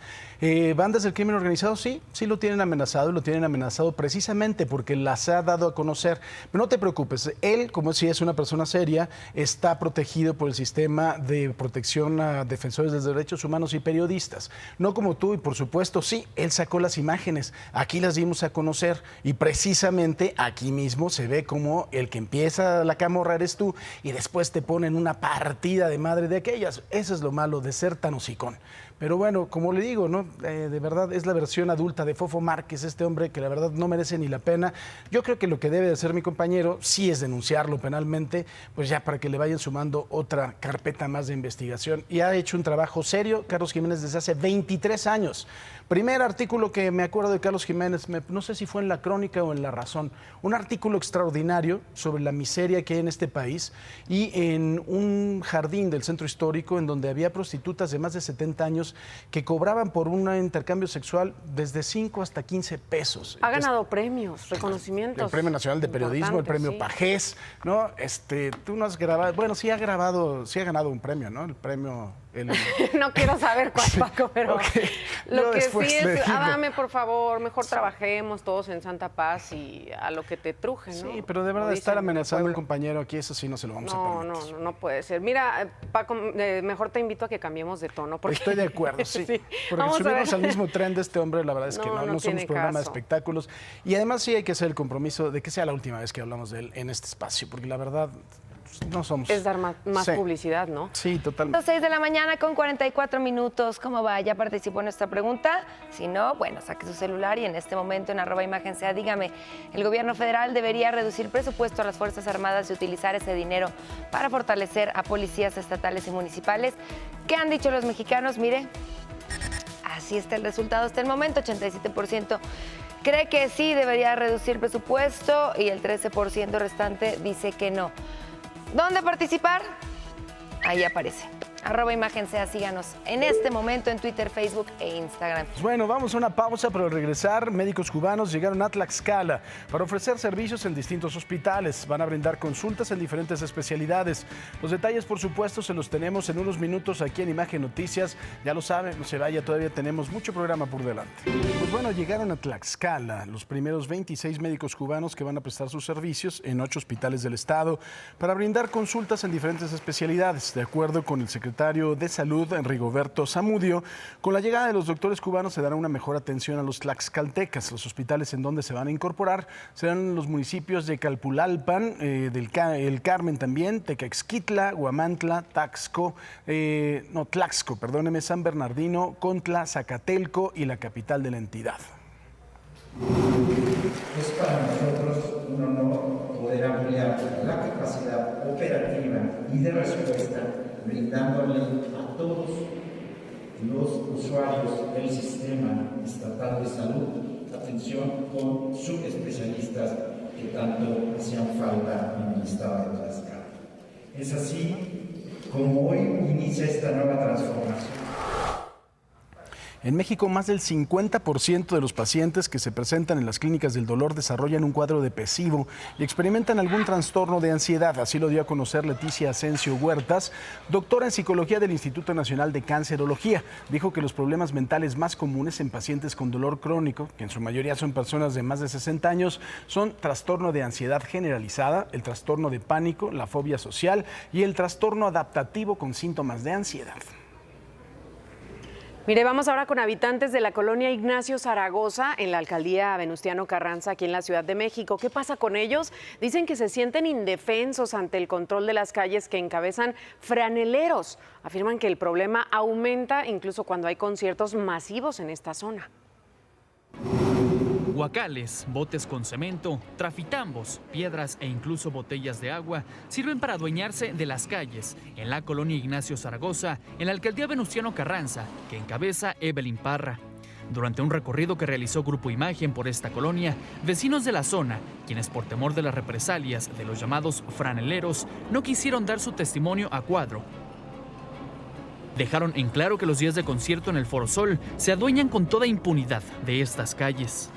Bandas del crimen organizado, sí lo tienen amenazado, y lo tienen amenazado precisamente porque las ha dado a conocer. Pero no te preocupes, él, como si es una persona seria, está protegido por el sistema de protección a defensores de derechos humanos y periodistas. No como tú, y por supuesto, sí, él sacó las imágenes, aquí las dimos a conocer, y precisamente aquí mismo se ve como el que empieza la camorra eres tú, y después te ponen una partida de madre de aquellas. Eso es lo malo de ser tan hocicón. Pero bueno, como le digo, ¿no? De verdad es la versión adulta de Fofo Márquez, este hombre que la verdad no merece ni la pena. Yo creo que lo que debe de hacer mi compañero sí es denunciarlo penalmente, pues ya para que le vayan sumando otra carpeta más de investigación. Y ha hecho un trabajo serio Carlos Jiménez desde hace 23 años. Primer artículo que me acuerdo de Carlos Jiménez, no sé si fue en La Crónica o en La Razón, un artículo extraordinario sobre la miseria que hay en este país y en un jardín del centro histórico en donde había prostitutas de más de 70 años que cobraban por un intercambio sexual desde 5 hasta 15 pesos. Ha ganado premios, reconocimientos. El Premio Nacional de Periodismo, el Premio Pajés, ¿no? Tú no has grabado, bueno, sí ha ganado un premio, ¿no? El premio... No quiero saber cuál, Paco, pero lo que sí es, Adame, por favor, mejor trabajemos todos en santa paz y a lo que te truje, ¿no? Sí, pero de verdad estar amenazando a un compañero aquí, eso sí no se lo vamos a permitir. No puede ser. Mira, Paco, mejor te invito a que cambiemos de tono. Porque... Estoy de acuerdo, sí. Porque subirnos al mismo tren de este hombre, la verdad es que no somos programa de espectáculos. Y además sí hay que hacer el compromiso de que sea la última vez que hablamos de él en este espacio, porque la verdad... no somos. Es dar más publicidad, ¿no? Sí, totalmente. 6 de la mañana con 44 minutos. ¿Cómo va? ¿Ya participó en esta pregunta? Si no, bueno, saque su celular y en este momento en @imagen_sea dígame, el gobierno federal debería reducir presupuesto a las Fuerzas Armadas y utilizar ese dinero para fortalecer a policías estatales y municipales. ¿Qué han dicho los mexicanos? Mire, así está el resultado hasta el momento, 87% cree que sí debería reducir el presupuesto y el 13% restante dice que no. ¿Dónde participar? Ahí aparece. @imagen_sea, síganos en este momento en Twitter, Facebook e Instagram. Pues bueno, vamos a una pausa, pero al regresar, médicos cubanos llegaron a Tlaxcala para ofrecer servicios en distintos hospitales. Van a brindar consultas en diferentes especialidades. Los detalles, por supuesto, se los tenemos en unos minutos aquí en Imagen Noticias. Ya lo saben, no se vaya, todavía tenemos mucho programa por delante. Pues bueno, llegaron a Tlaxcala los primeros 26 médicos cubanos que van a prestar sus servicios en 8 hospitales del estado para brindar consultas en diferentes especialidades. De acuerdo con el secretario de Salud, Rigoberto Zamudio, con la llegada de los doctores cubanos se dará una mejor atención a los tlaxcaltecas. Los hospitales en donde se van a incorporar serán los municipios de Calpulalpan, El Carmen también, Tecaxquitla, Huamantla, Tlaxco, San Bernardino, Contla, Zacatelco y la capital de la entidad. Es para nosotros un honor poder ampliar la capacidad operativa y de respuesta, brindándole a todos los usuarios del sistema estatal de salud atención con subespecialistas que tanto hacían falta en el estado de Tlaxcala. Es así como hoy inicia esta nueva transformación. En México, más del 50% de los pacientes que se presentan en las clínicas del dolor desarrollan un cuadro depresivo y experimentan algún trastorno de ansiedad. Así lo dio a conocer Leticia Asensio Huertas, doctora en psicología del Instituto Nacional de Cancerología. Dijo que los problemas mentales más comunes en pacientes con dolor crónico, que en su mayoría son personas de más de 60 años, son trastorno de ansiedad generalizada, el trastorno de pánico, la fobia social y el trastorno adaptativo con síntomas de ansiedad. Mire, vamos ahora con habitantes de la colonia Ignacio Zaragoza, en la alcaldía Venustiano Carranza, aquí en la Ciudad de México. ¿Qué pasa con ellos? Dicen que se sienten indefensos ante el control de las calles que encabezan franeleros. Afirman que el problema aumenta incluso cuando hay conciertos masivos en esta zona. Guacales, botes con cemento, trafitambos, piedras e incluso botellas de agua sirven para adueñarse de las calles en la colonia Ignacio Zaragoza, en la alcaldía Venustiano Carranza, que encabeza Evelyn Parra. Durante un recorrido que realizó Grupo Imagen por esta colonia, vecinos de la zona, quienes por temor de las represalias de los llamados franeleros, no quisieron dar su testimonio a cuadro. Dejaron en claro que los días de concierto en el Foro Sol se adueñan con toda impunidad de estas calles.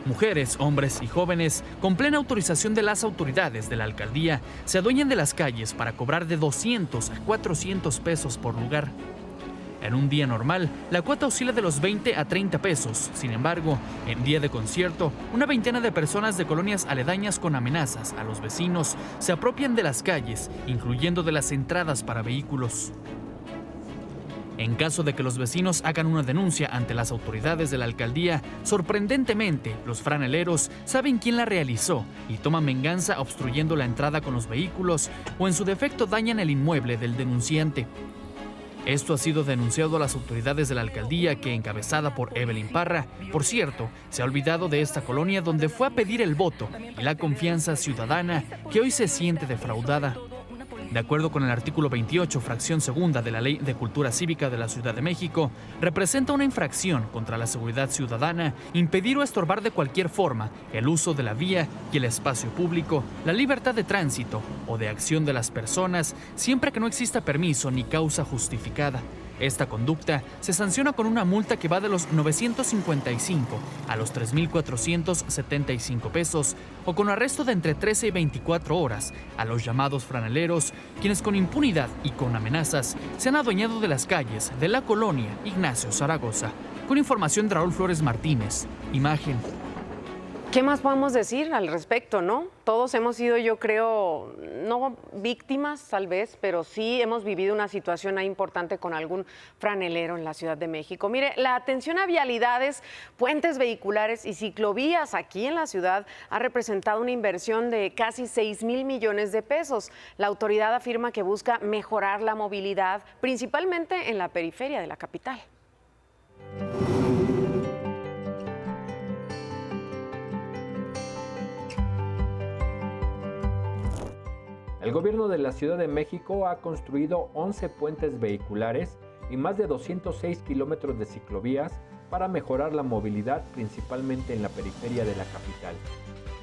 Mujeres, hombres y jóvenes, con plena autorización de las autoridades de la alcaldía, se adueñan de las calles para cobrar de 200 a 400 pesos por lugar. En un día normal, la cuota oscila de los 20 a 30 pesos. Sin embargo, en día de concierto, una veintena de personas de colonias aledañas con amenazas a los vecinos se apropian de las calles, incluyendo de las entradas para vehículos. En caso de que los vecinos hagan una denuncia ante las autoridades de la alcaldía, sorprendentemente, los franeleros saben quién la realizó y toman venganza obstruyendo la entrada con los vehículos o en su defecto dañan el inmueble del denunciante. Esto ha sido denunciado a las autoridades de la alcaldía que, encabezada por Evelyn Parra, por cierto, se ha olvidado de esta colonia donde fue a pedir el voto y la confianza ciudadana que hoy se siente defraudada. De acuerdo con el artículo 28, fracción segunda de la Ley de Cultura Cívica de la Ciudad de México, representa una infracción contra la seguridad ciudadana impedir o estorbar de cualquier forma el uso de la vía y el espacio público, la libertad de tránsito o de acción de las personas, siempre que no exista permiso ni causa justificada. Esta conducta se sanciona con una multa que va de los 955 a los 3,475 pesos o con arresto de entre 13 y 24 horas a los llamados franeleros, quienes con impunidad y con amenazas se han adueñado de las calles de la colonia Ignacio Zaragoza. Con información de Raúl Flores Martínez, Imagen. ¿Qué más podemos decir al respecto, no? Todos hemos sido, yo creo, no víctimas tal vez, pero sí hemos vivido una situación ahí importante con algún franelero en la Ciudad de México. Mire, la atención a vialidades, puentes vehiculares y ciclovías aquí en la ciudad ha representado una inversión de casi 6,000 millones de pesos. La autoridad afirma que busca mejorar la movilidad, principalmente en la periferia de la capital. El gobierno de la Ciudad de México ha construido 11 puentes vehiculares y más de 206 kilómetros de ciclovías para mejorar la movilidad, principalmente en la periferia de la capital.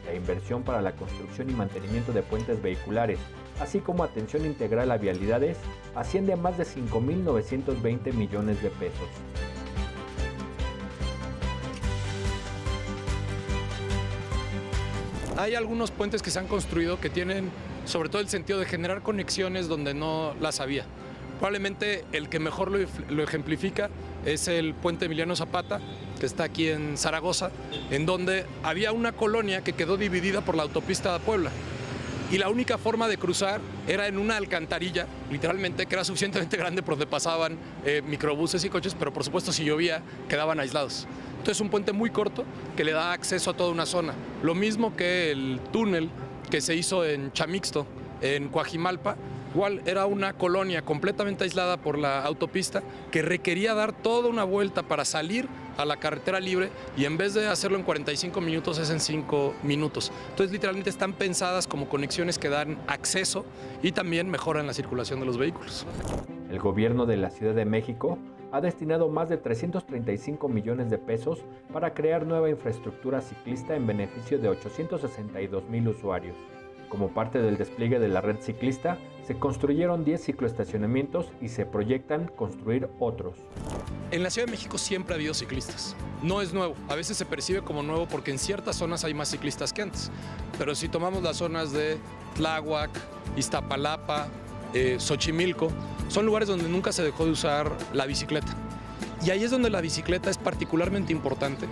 La inversión para la construcción y mantenimiento de puentes vehiculares, así como atención integral a vialidades, asciende a más de 5,920 millones de pesos. Hay algunos puentes que se han construido que tienen sobre todo el sentido de generar conexiones donde no las había. Probablemente el que mejor lo ejemplifica es el puente Emiliano Zapata, que está aquí en Zaragoza, en donde había una colonia que quedó dividida por la autopista de Puebla. Y la única forma de cruzar era en una alcantarilla, literalmente, que era suficientemente grande por donde pasaban microbuses y coches, pero por supuesto si llovía quedaban aislados. Entonces un puente muy corto que le da acceso a toda una zona. Lo mismo que el túnel que se hizo en Chamixto, en Coajimalpa, igual era una colonia completamente aislada por la autopista que requería dar toda una vuelta para salir a la carretera libre y en vez de hacerlo en 45 minutos es en 5 minutos. Entonces literalmente están pensadas como conexiones que dan acceso y también mejoran la circulación de los vehículos. El gobierno de la Ciudad de México ha destinado más de 335 millones de pesos para crear nueva infraestructura ciclista en beneficio de 862,000 usuarios. Como parte del despliegue de la red ciclista, se construyeron 10 cicloestacionamientos y se proyectan construir otros. En la Ciudad de México siempre ha habido ciclistas. No es nuevo. A veces se percibe como nuevo porque en ciertas zonas hay más ciclistas que antes. Pero si tomamos las zonas de Tláhuac, Iztapalapa, Xochimilco, son lugares donde nunca se dejó de usar la bicicleta. Y ahí es donde la bicicleta es particularmente importante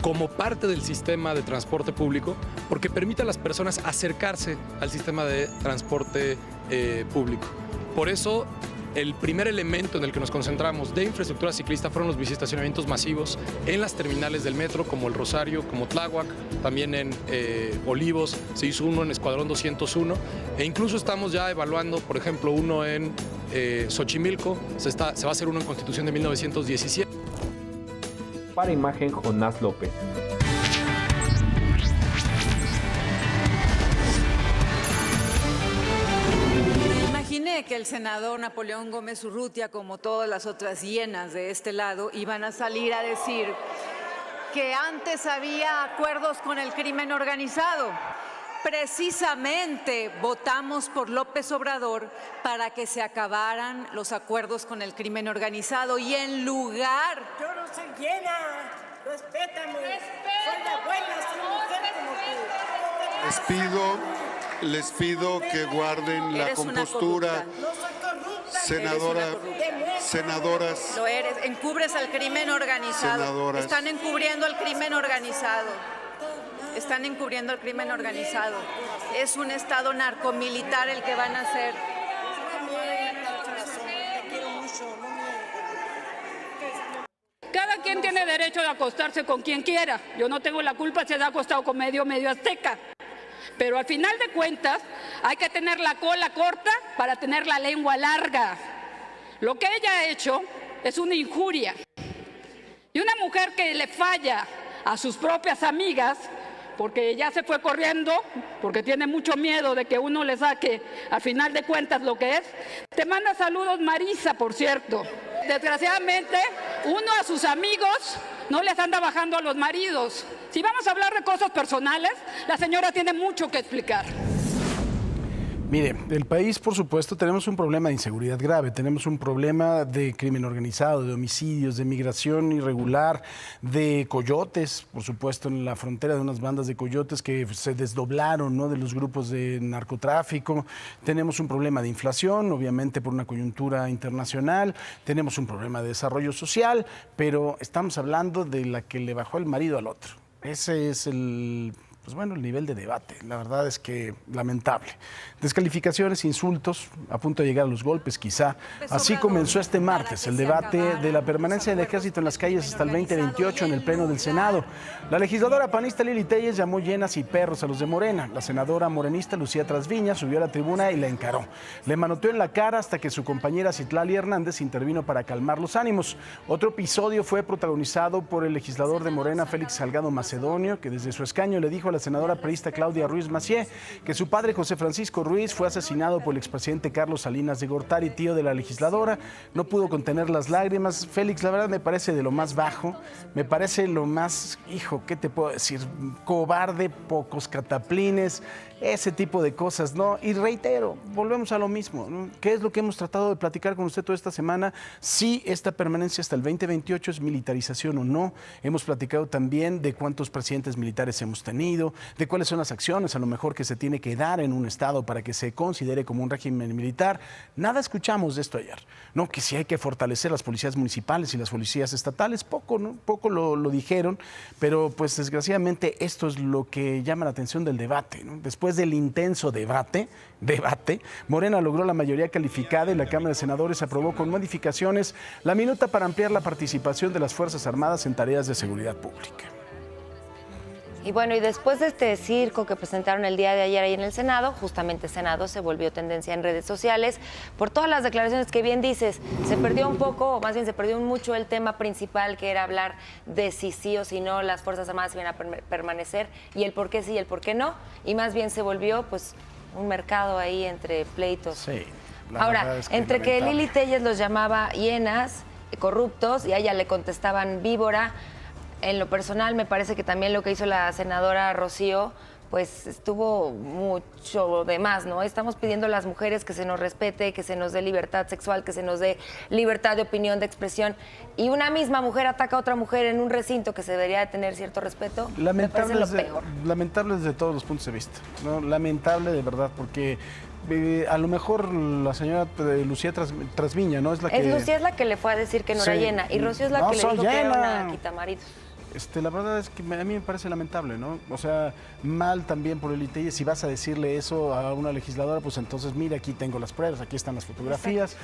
como parte del sistema de transporte público, porque permite a las personas acercarse al sistema de transporte público. Por eso, el primer elemento en el que nos concentramos de infraestructura ciclista fueron los biciestacionamientos masivos en las terminales del metro, como el Rosario, como Tláhuac, también en Olivos, se hizo uno en Escuadrón 201, e incluso estamos ya evaluando, por ejemplo, uno en Xochimilco, se va a hacer uno en Constitución de 1917. Para Imagen, Jonás López. Imaginé que el senador Napoleón Gómez Urrutia, como todas las otras hienas de este lado, iban a salir a decir que antes había acuerdos con el crimen organizado. Precisamente votamos por López Obrador para que se acabaran los acuerdos con el crimen organizado y en lugar... Yo no soy llena, respétame, soy la buena, soy mujer como tú. Les pido que guarden la compostura. No soy corrupta. Senadoras. Lo eres, encubres al crimen organizado. Senadoras. Están encubriendo al crimen organizado. Están encubriendo el crimen organizado. Es un estado narcomilitar el que van a hacer. Cada quien tiene derecho de acostarse con quien quiera. Yo no tengo la culpa si se ha acostado con medio azteca. Pero al final de cuentas hay que tener la cola corta para tener la lengua larga. Lo que ella ha hecho es una injuria. Y una mujer que le falla a sus propias amigas, porque ya se fue corriendo, porque tiene mucho miedo de que uno le saque al final de cuentas lo que es. Te manda saludos Marisa, por cierto. Desgraciadamente, uno a sus amigos no les anda bajando a los maridos. Si vamos a hablar de cosas personales, la señora tiene mucho que explicar. Mire, el país, por supuesto, tenemos un problema de inseguridad grave, tenemos un problema de crimen organizado, de homicidios, de migración irregular, de coyotes, por supuesto, en la frontera de unas bandas de coyotes que se desdoblaron, ¿no?, de los grupos de narcotráfico. Tenemos un problema de inflación, obviamente por una coyuntura internacional, tenemos un problema de desarrollo social, pero estamos hablando de la que le bajó el marido al otro. Ese es el nivel de debate. La verdad es que lamentable. Descalificaciones, insultos, a punto de llegar a los golpes quizá. Así comenzó este martes el debate de la permanencia del ejército en las calles hasta el 2028 en el Pleno del Senado. La legisladora panista Lili Téllez llamó hienas y perros a los de Morena. La senadora morenista Lucía Trasviña subió a la tribuna y la encaró. Le manoteó en la cara hasta que su compañera Citlali Hernández intervino para calmar los ánimos. Otro episodio fue protagonizado por el legislador de Morena, Félix Salgado Macedonio, que desde su escaño le dijo a la senadora priista Claudia Ruiz Massieu que su padre José Francisco Ruiz fue asesinado por el expresidente Carlos Salinas de Gortari, tío de la legisladora. No pudo contener las lágrimas. Félix, la verdad me parece de lo más bajo, me parece lo más, ¿qué te puedo decir? Cobarde, pocos cataplines, ese tipo de cosas, ¿no? Y reitero, volvemos a lo mismo, ¿no? ¿Qué es lo que hemos tratado de platicar con usted toda esta semana? Si esta permanencia hasta el 2028 es militarización o no. Hemos platicado también de cuántos presidentes militares hemos tenido, de cuáles son las acciones a lo mejor que se tiene que dar en un estado para que se considere como un régimen militar. Nada escuchamos de esto ayer, ¿no? Que si hay que fortalecer las policías municipales y las policías estatales, poco, ¿no? Poco lo dijeron, pero pues desgraciadamente esto es lo que llama la atención del debate, ¿no? Después del intenso debate, Morena logró la mayoría calificada y la Cámara de Senadores aprobó con modificaciones la minuta para ampliar la participación de las Fuerzas Armadas en tareas de seguridad pública. Y bueno, y después de este circo que presentaron el día de ayer ahí en el Senado, justamente el Senado se volvió tendencia en redes sociales por todas las declaraciones que bien dices. Se perdió un poco, o más bien se perdió mucho el tema principal, que era hablar de si sí o si no las Fuerzas Armadas iban a permanecer y el por qué sí y el por qué no. Y más bien se volvió pues un mercado ahí entre pleitos. Sí. Ahora, entre que Lili Téllez los llamaba hienas, corruptos, y a ella le contestaban víbora. En lo personal me parece que también lo que hizo la senadora Rocío pues estuvo mucho de más, ¿no? Estamos pidiendo a las mujeres que se nos respete, que se nos dé libertad sexual, que se nos dé libertad de opinión, de expresión, y una misma mujer ataca a otra mujer en un recinto que se debería de tener cierto respeto. Lamentable, me parece lo peor. Lamentable desde todos los puntos de vista, ¿no? Lamentable de verdad, porque a lo mejor la señora Lucía Trasviña, ¿no? Lucía es la que le fue a decir que no era llena, y Rocío es la que le dijo que era una quitamaridos. La verdad es que a mí me parece lamentable, ¿no? O sea, mal también por el ITI. Si vas a decirle eso a una legisladora, pues entonces mira, aquí tengo las pruebas, aquí están las fotografías.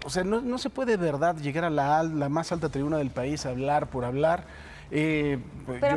O sea, no se puede de verdad llegar a la más alta tribuna del país a hablar por hablar. Pero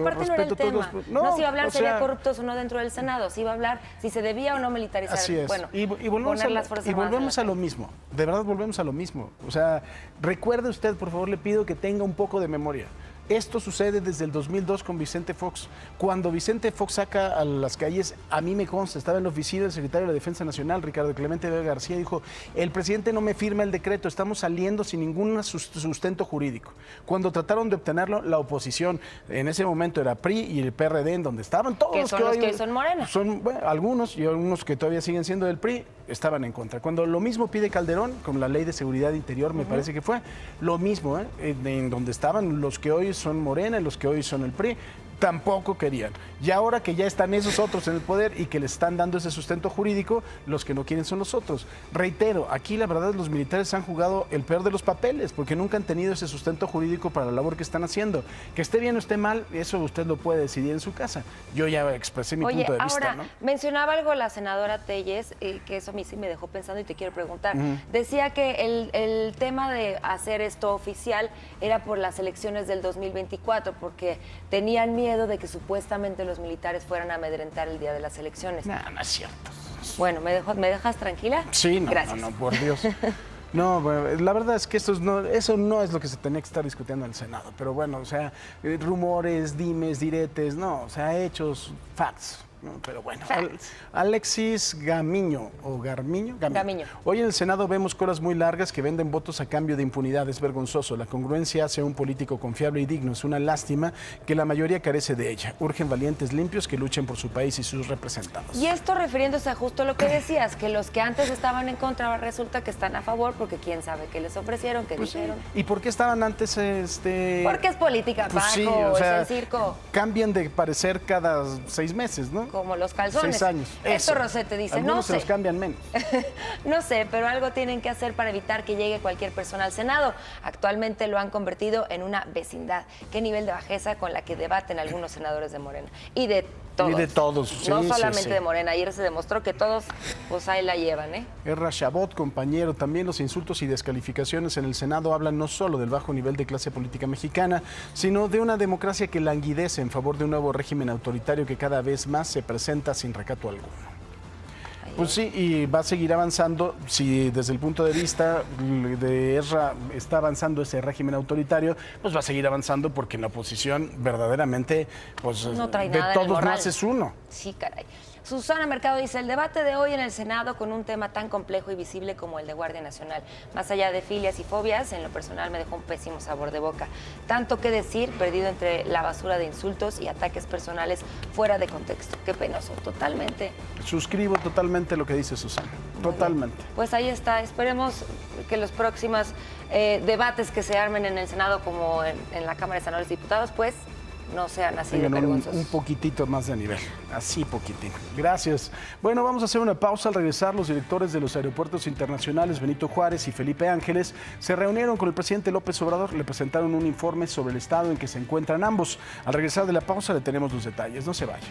aparte no era el tema. No se iba a hablar si había corruptos o no dentro del Senado. Se iba a hablar si se debía o no militarizar. Así es. Bueno, y volvemos a lo mismo. De verdad volvemos a lo mismo. O sea, recuerde usted, por favor, le pido que tenga un poco de memoria. Esto sucede desde el 2002 con Vicente Fox. Cuando Vicente Fox saca a las calles, a mí me consta, estaba en la oficina del secretario de la Defensa Nacional, Ricardo Clemente Vega García, dijo, el presidente no me firma el decreto, estamos saliendo sin ningún sustento jurídico. Cuando trataron de obtenerlo, la oposición, en ese momento era PRI y el PRD, en donde estaban todos que son los que hoy son Morena. Son algunos y algunos que todavía siguen siendo del PRI, estaban en contra. Cuando lo mismo pide Calderón, con la Ley de Seguridad Interior, me parece que fue, lo mismo, en donde estaban los que hoy son Morena y los que hoy son el PRI, tampoco querían. Y ahora que ya están esos otros en el poder y que les están dando ese sustento jurídico, los que no quieren son los otros. Reitero, aquí la verdad los militares han jugado el peor de los papeles porque nunca han tenido ese sustento jurídico para la labor que están haciendo. Que esté bien o esté mal, eso usted lo puede decidir en su casa. Yo ya expresé mi punto de vista, ¿no? Mencionaba algo la senadora Telles, que eso a mí sí me dejó pensando y te quiero preguntar. Decía que el tema de hacer esto oficial era por las elecciones del 2024, porque tenían miedo de que supuestamente los militares fueran a amedrentar el día de las elecciones. No es cierto. Bueno, ¿me dejas tranquila? Sí, Gracias. No, por Dios. No, la verdad es que eso no es lo que se tenía que estar discutiendo en el Senado. Pero bueno, o sea, rumores, dimes, diretes, no, o sea, hechos, facts. No, pero bueno, Alexis Gamiño, o Gamiño. Hoy en el Senado vemos colas muy largas que venden votos a cambio de impunidad. Es vergonzoso. La congruencia hace a un político confiable y digno. Es una lástima que la mayoría carece de ella. Urgen valientes limpios que luchen por su país y sus representados. Y esto refiriéndose a justo lo que decías, que los que antes estaban en contra resulta que están a favor, porque quién sabe qué les ofrecieron, qué dijeron. ¿Y por qué estaban antes? Porque es política, Paco, sí, o sea, es el circo. Cambian de parecer cada 6 meses, ¿no? Como los calzones. 6 años. Esto Rosete dice, algunos no sé. se los cambian menos. No sé, pero algo tienen que hacer para evitar que llegue cualquier persona al Senado. Actualmente lo han convertido en una vecindad. Qué nivel de bajeza con la que debaten algunos senadores de Morena. Y de todos. Y de todos, sí, no solamente sí. de Morena. Ayer se demostró que todos, pues ahí la llevan, ¿eh? Erra Chabot, compañero, también los insultos y descalificaciones en el Senado hablan no solo del bajo nivel de clase política mexicana, sino de una democracia que languidece en favor de un nuevo régimen autoritario que cada vez más se presenta sin recato alguno. Pues sí, y va a seguir avanzando. Si desde el punto de vista de Erra está avanzando ese régimen autoritario, pues va a seguir avanzando porque en la oposición verdaderamente, pues no trae de nada todos no haces uno. Sí, caray. Susana Mercado dice, el debate de hoy en el Senado con un tema tan complejo y visible como el de Guardia Nacional, más allá de filias y fobias, en lo personal me dejó un pésimo sabor de boca. Tanto que decir, perdido entre la basura de insultos y ataques personales fuera de contexto. Qué penoso, totalmente. Suscribo totalmente lo que dice Susana, totalmente. Pues ahí está, esperemos que los próximos debates que se armen en el Senado como en la Cámara de Senadores y Diputados, pues no sean así de vergonzosos. Un poquitito más de nivel, así poquitín. Gracias. Bueno, vamos a hacer una pausa. Al regresar, los directores de los aeropuertos internacionales Benito Juárez y Felipe Ángeles se reunieron con el presidente López Obrador, le presentaron un informe sobre el estado en que se encuentran ambos. Al regresar de la pausa le tenemos los detalles, no se vaya.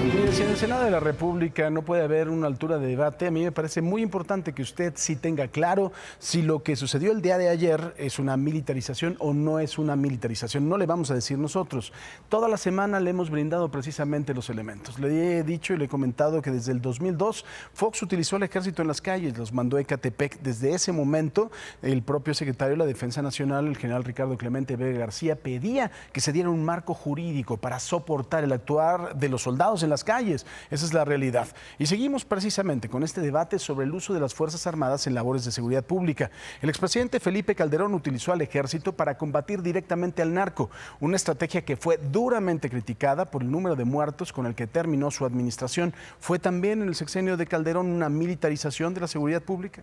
Mire, si en el Senado de la República no puede haber una altura de debate, a mí me parece muy importante que usted sí tenga claro si lo que sucedió el día de ayer es una militarización o no es una militarización. No le vamos a decir nosotros. Toda la semana le hemos brindado precisamente los elementos. Le he dicho y le he comentado que desde el 2002 Fox utilizó al ejército en las calles, los mandó a Ecatepec. Desde ese momento, el propio secretario de la Defensa Nacional, el general Ricardo Clemente Vega García, pedía que se diera un marco jurídico para soportar el actuar de los soldados en las calles. Esa es la realidad. Y seguimos precisamente con este debate sobre el uso de las Fuerzas Armadas en labores de seguridad pública. El expresidente Felipe Calderón utilizó al ejército para combatir directamente al narco, una estrategia que fue duramente criticada por el número de muertos con el que terminó su administración. ¿Fue también en el sexenio de Calderón una militarización de la seguridad pública?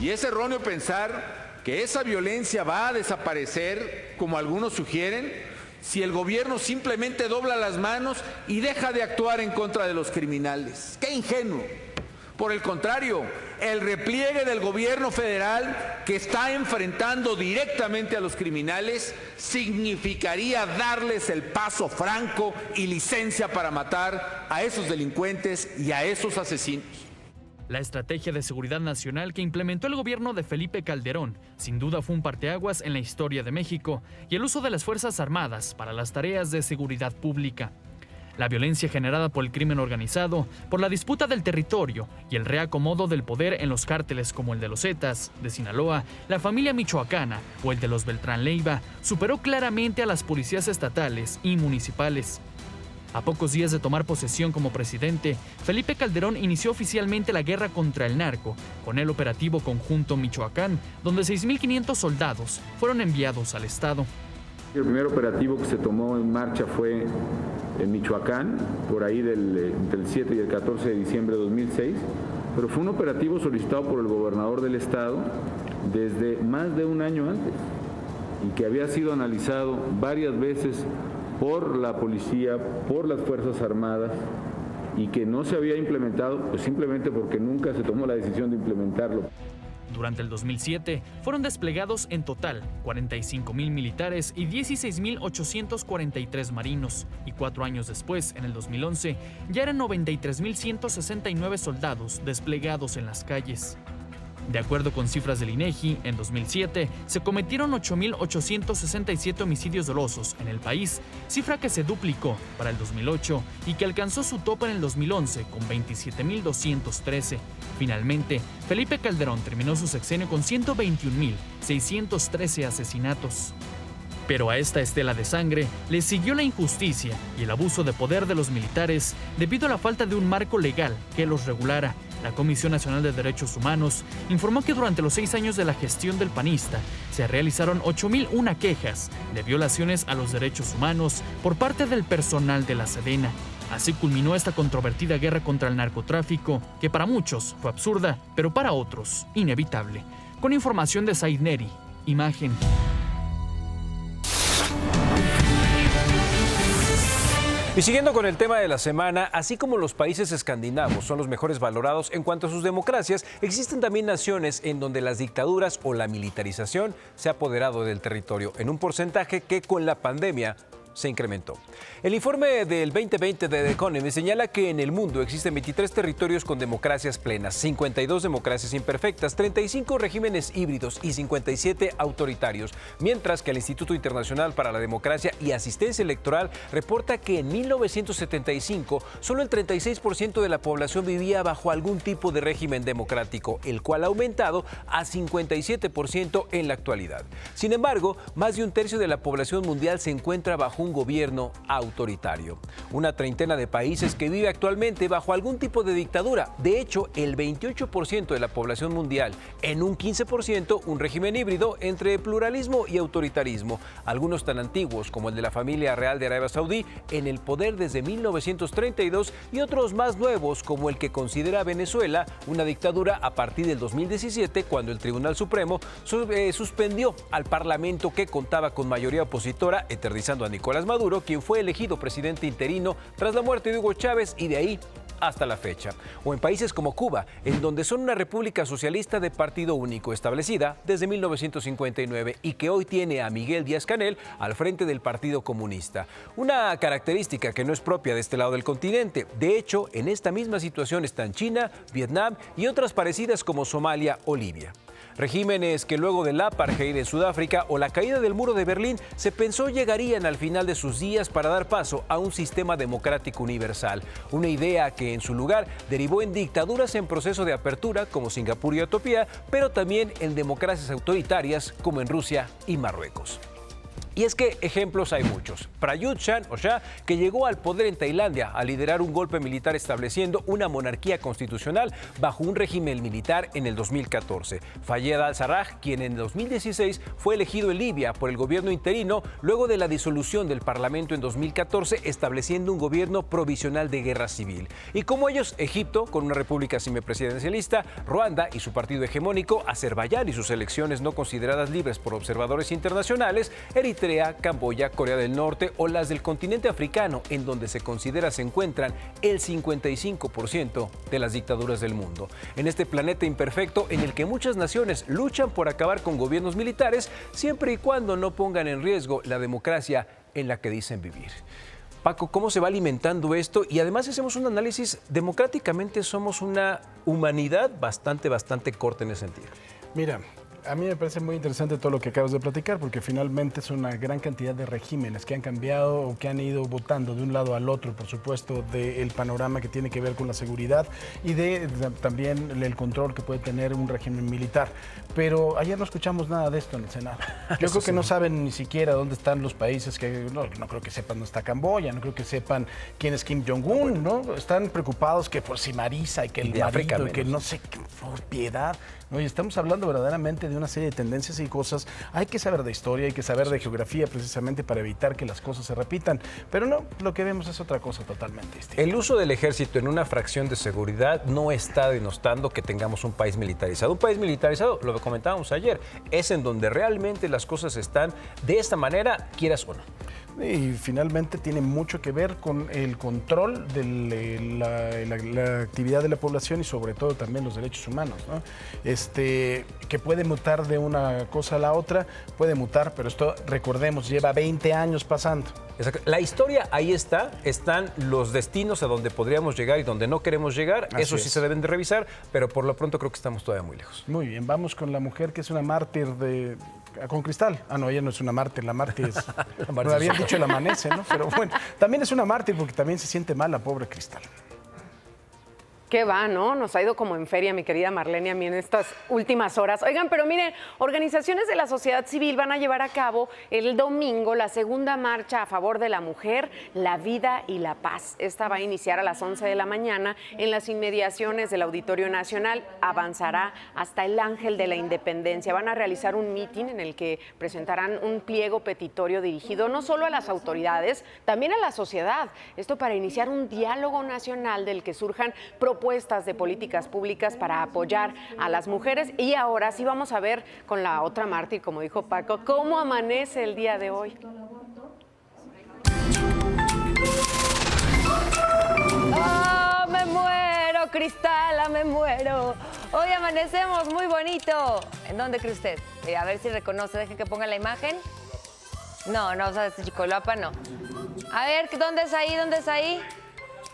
Y es erróneo pensar que esa violencia va a desaparecer, como algunos sugieren, si el gobierno simplemente dobla las manos y deja de actuar en contra de los criminales. ¡Qué ingenuo! Por el contrario, el repliegue del gobierno federal, que está enfrentando directamente a los criminales, significaría darles el paso franco y licencia para matar a esos delincuentes y a esos asesinos. La estrategia de seguridad nacional que implementó el gobierno de Felipe Calderón sin duda fue un parteaguas en la historia de México y el uso de las Fuerzas Armadas para las tareas de seguridad pública. La violencia generada por el crimen organizado, por la disputa del territorio y el reacomodo del poder en los cárteles como el de los Zetas, de Sinaloa, la familia michoacana o el de los Beltrán Leiva, superó claramente a las policías estatales y municipales. A pocos días de tomar posesión como presidente, Felipe Calderón inició oficialmente la guerra contra el narco, con el operativo conjunto Michoacán, donde 6.500 soldados fueron enviados al estado. El primer operativo que se tomó en marcha fue en Michoacán, por ahí entre el 7 y el 14 de diciembre de 2006, pero fue un operativo solicitado por el gobernador del estado desde más de un año antes y que había sido analizado varias veces por la policía, por las Fuerzas Armadas, y que no se había implementado, pues simplemente porque nunca se tomó la decisión de implementarlo. Durante el 2007 fueron desplegados en total 45,000 militares y 16,843 marinos, y 4 años después, en el 2011, ya eran 93,169 soldados desplegados en las calles. De acuerdo con cifras del INEGI, en 2007 se cometieron 8,867 homicidios dolosos en el país, cifra que se duplicó para el 2008 y que alcanzó su tope en el 2011 con 27,213. Finalmente, Felipe Calderón terminó su sexenio con 121,613 asesinatos. Pero a esta estela de sangre le siguió la injusticia y el abuso de poder de los militares debido a la falta de un marco legal que los regulara. La Comisión Nacional de Derechos Humanos informó que durante los 6 años de la gestión del panista se realizaron 8,001 quejas de violaciones a los derechos humanos por parte del personal de la Sedena. Así culminó esta controvertida guerra contra el narcotráfico, que para muchos fue absurda, pero para otros inevitable. Con información de Said Neri, Imagen. Y siguiendo con el tema de la semana, así como los países escandinavos son los mejores valorados en cuanto a sus democracias, existen también naciones en donde las dictaduras o la militarización se ha apoderado del territorio en un porcentaje que con la pandemia se incrementó. El informe del 2020 de The Economist señala que en el mundo existen 23 territorios con democracias plenas, 52 democracias imperfectas, 35 regímenes híbridos y 57 autoritarios, mientras que el Instituto Internacional para la Democracia y Asistencia Electoral reporta que en 1975 solo el 36% de la población vivía bajo algún tipo de régimen democrático, el cual ha aumentado a 57% en la actualidad. Sin embargo, más de un tercio de la población mundial se encuentra bajo un gobierno autoritario. Una treintena de países que vive actualmente bajo algún tipo de dictadura. De hecho, el 28% de la población mundial, en un 15% un régimen híbrido entre pluralismo y autoritarismo. Algunos tan antiguos como el de la familia real de Arabia Saudí, en el poder desde 1932, y otros más nuevos como el que considera Venezuela una dictadura a partir del 2017, cuando el Tribunal Supremo suspendió al Parlamento que contaba con mayoría opositora, eternizando a Nicolás Maduro, quien fue elegido presidente interino tras la muerte de Hugo Chávez, y de ahí hasta la fecha. O en países como Cuba, en donde son una república socialista de partido único establecida desde 1959 y que hoy tiene a Miguel Díaz-Canel al frente del Partido Comunista. Una característica que no es propia de este lado del continente. De hecho, en esta misma situación están China, Vietnam y otras parecidas como Somalia o Libia. Regímenes que luego del apartheid en Sudáfrica o la caída del muro de Berlín se pensó llegarían al final de sus días para dar paso a un sistema democrático universal. Una idea que en su lugar derivó en dictaduras en proceso de apertura como Singapur y Etiopía, pero también en democracias autoritarias como en Rusia y Marruecos. Y es que ejemplos hay muchos. Prayut Chan-o-cha, que llegó al poder en Tailandia a liderar un golpe militar estableciendo una monarquía constitucional bajo un régimen militar en el 2014. Fayed al-Sarraj, quien en 2016 fue elegido en Libia por el gobierno interino luego de la disolución del parlamento en 2014, estableciendo un gobierno provisional de guerra civil. Y como ellos, Egipto, con una república semipresidencialista, Ruanda y su partido hegemónico, Azerbaiyán y sus elecciones no consideradas libres por observadores internacionales, Eritrea, Camboya, Corea del Norte o las del continente africano, en donde se considera se encuentran el 55% de las dictaduras del mundo. En este planeta imperfecto en el que muchas naciones luchan por acabar con gobiernos militares, siempre y cuando no pongan en riesgo la democracia en la que dicen vivir. Paco, ¿cómo se va alimentando esto? Y además, si hacemos un análisis, democráticamente somos una humanidad bastante corta en ese sentido. Mira, a mí me parece muy interesante todo lo que acabas de platicar, porque finalmente es una gran cantidad de regímenes que han cambiado o que han ido votando de un lado al otro, por supuesto, del panorama que tiene que ver con la seguridad y también el control que puede tener un régimen militar. Pero ayer no escuchamos nada de esto en el Senado. Yo creo que no saben ni siquiera dónde están los países, no creo que sepan dónde está Camboya, no creo que sepan quién es Kim Jong-un, ¿no? Están preocupados que por si Marisa y que el marido, y que no sé, por piedad. Oye, estamos hablando verdaderamente de una serie de tendencias y cosas. Hay que saber de historia, hay que saber de geografía precisamente para evitar que las cosas se repitan. Pero no, lo que vemos es otra cosa totalmente distinta. El uso del ejército en una fracción de seguridad no está denostando que tengamos un país militarizado. Un país militarizado, lo comentábamos ayer, es en donde realmente las cosas están de esta manera, quieras o no. Y finalmente tiene mucho que ver con el control de la actividad de la población y sobre todo también los derechos humanos, ¿no? Que puede mutar de una cosa a la otra, puede mutar, pero esto, recordemos, lleva 20 años pasando. Exacto. La historia ahí está, están los destinos a donde podríamos llegar y donde no queremos llegar. Eso sí se deben de revisar, pero por lo pronto creo que estamos todavía muy lejos. Muy bien, vamos con la mujer que es una mártir con cristal. Ah, no, ella no es una mártir, la mártir es... Me habían dicho el amanece, ¿no? Pero bueno, también es una mártir porque también se siente mal la pobre Cristal. Qué va, ¿no? Nos ha ido como en feria, mi querida Marlene, a mí en estas últimas horas. Oigan, pero miren, organizaciones de la sociedad civil van a llevar a cabo el domingo la segunda marcha a favor de la mujer, la vida y la paz. Esta va a iniciar a las 11 de la mañana en las inmediaciones del Auditorio Nacional. Avanzará hasta el Ángel de la Independencia. Van a realizar un mitin en el que presentarán un pliego petitorio dirigido no solo a las autoridades, también a la sociedad. Esto para iniciar un diálogo nacional del que surjan propuestas de políticas públicas para apoyar a las mujeres. Y ahora sí vamos a ver con la otra mártir, como dijo Paco, cómo amanece el día de hoy. ¡Oh, me muero, Cristala, me muero! Hoy amanecemos muy bonito. ¿En dónde cree usted? A ver si reconoce, deje que ponga la imagen. No, o sea, Chicolapa no. A ver, ¿dónde es ahí? ¿Dónde es ahí?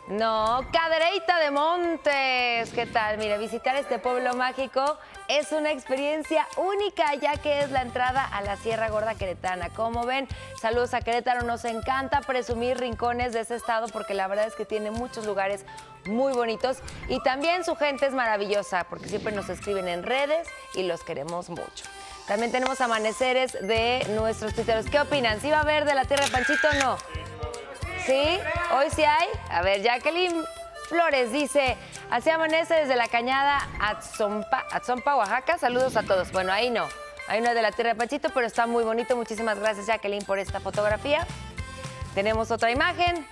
No, Cadereyta de Montes. ¿Qué tal? Mire, visitar este pueblo mágico es una experiencia única, ya que es la entrada a la Sierra Gorda Queretana. Como ven, saludos a Querétaro. Nos encanta presumir rincones de ese estado porque la verdad es que tiene muchos lugares muy bonitos y también su gente es maravillosa porque siempre nos escriben en redes y los queremos mucho. También tenemos amaneceres de nuestros tuiteros. ¿Qué opinan? ¿Sí va a haber de la Tierra de Panchito o no? ¿Sí? ¿Hoy sí hay? A ver, Jacqueline Flores dice, así amanece desde la cañada Atzompa, Oaxaca. Saludos a todos. Bueno, ahí no es de la Tierra de Panchito, pero está muy bonito. Muchísimas gracias, Jacqueline, por esta fotografía. Tenemos otra imagen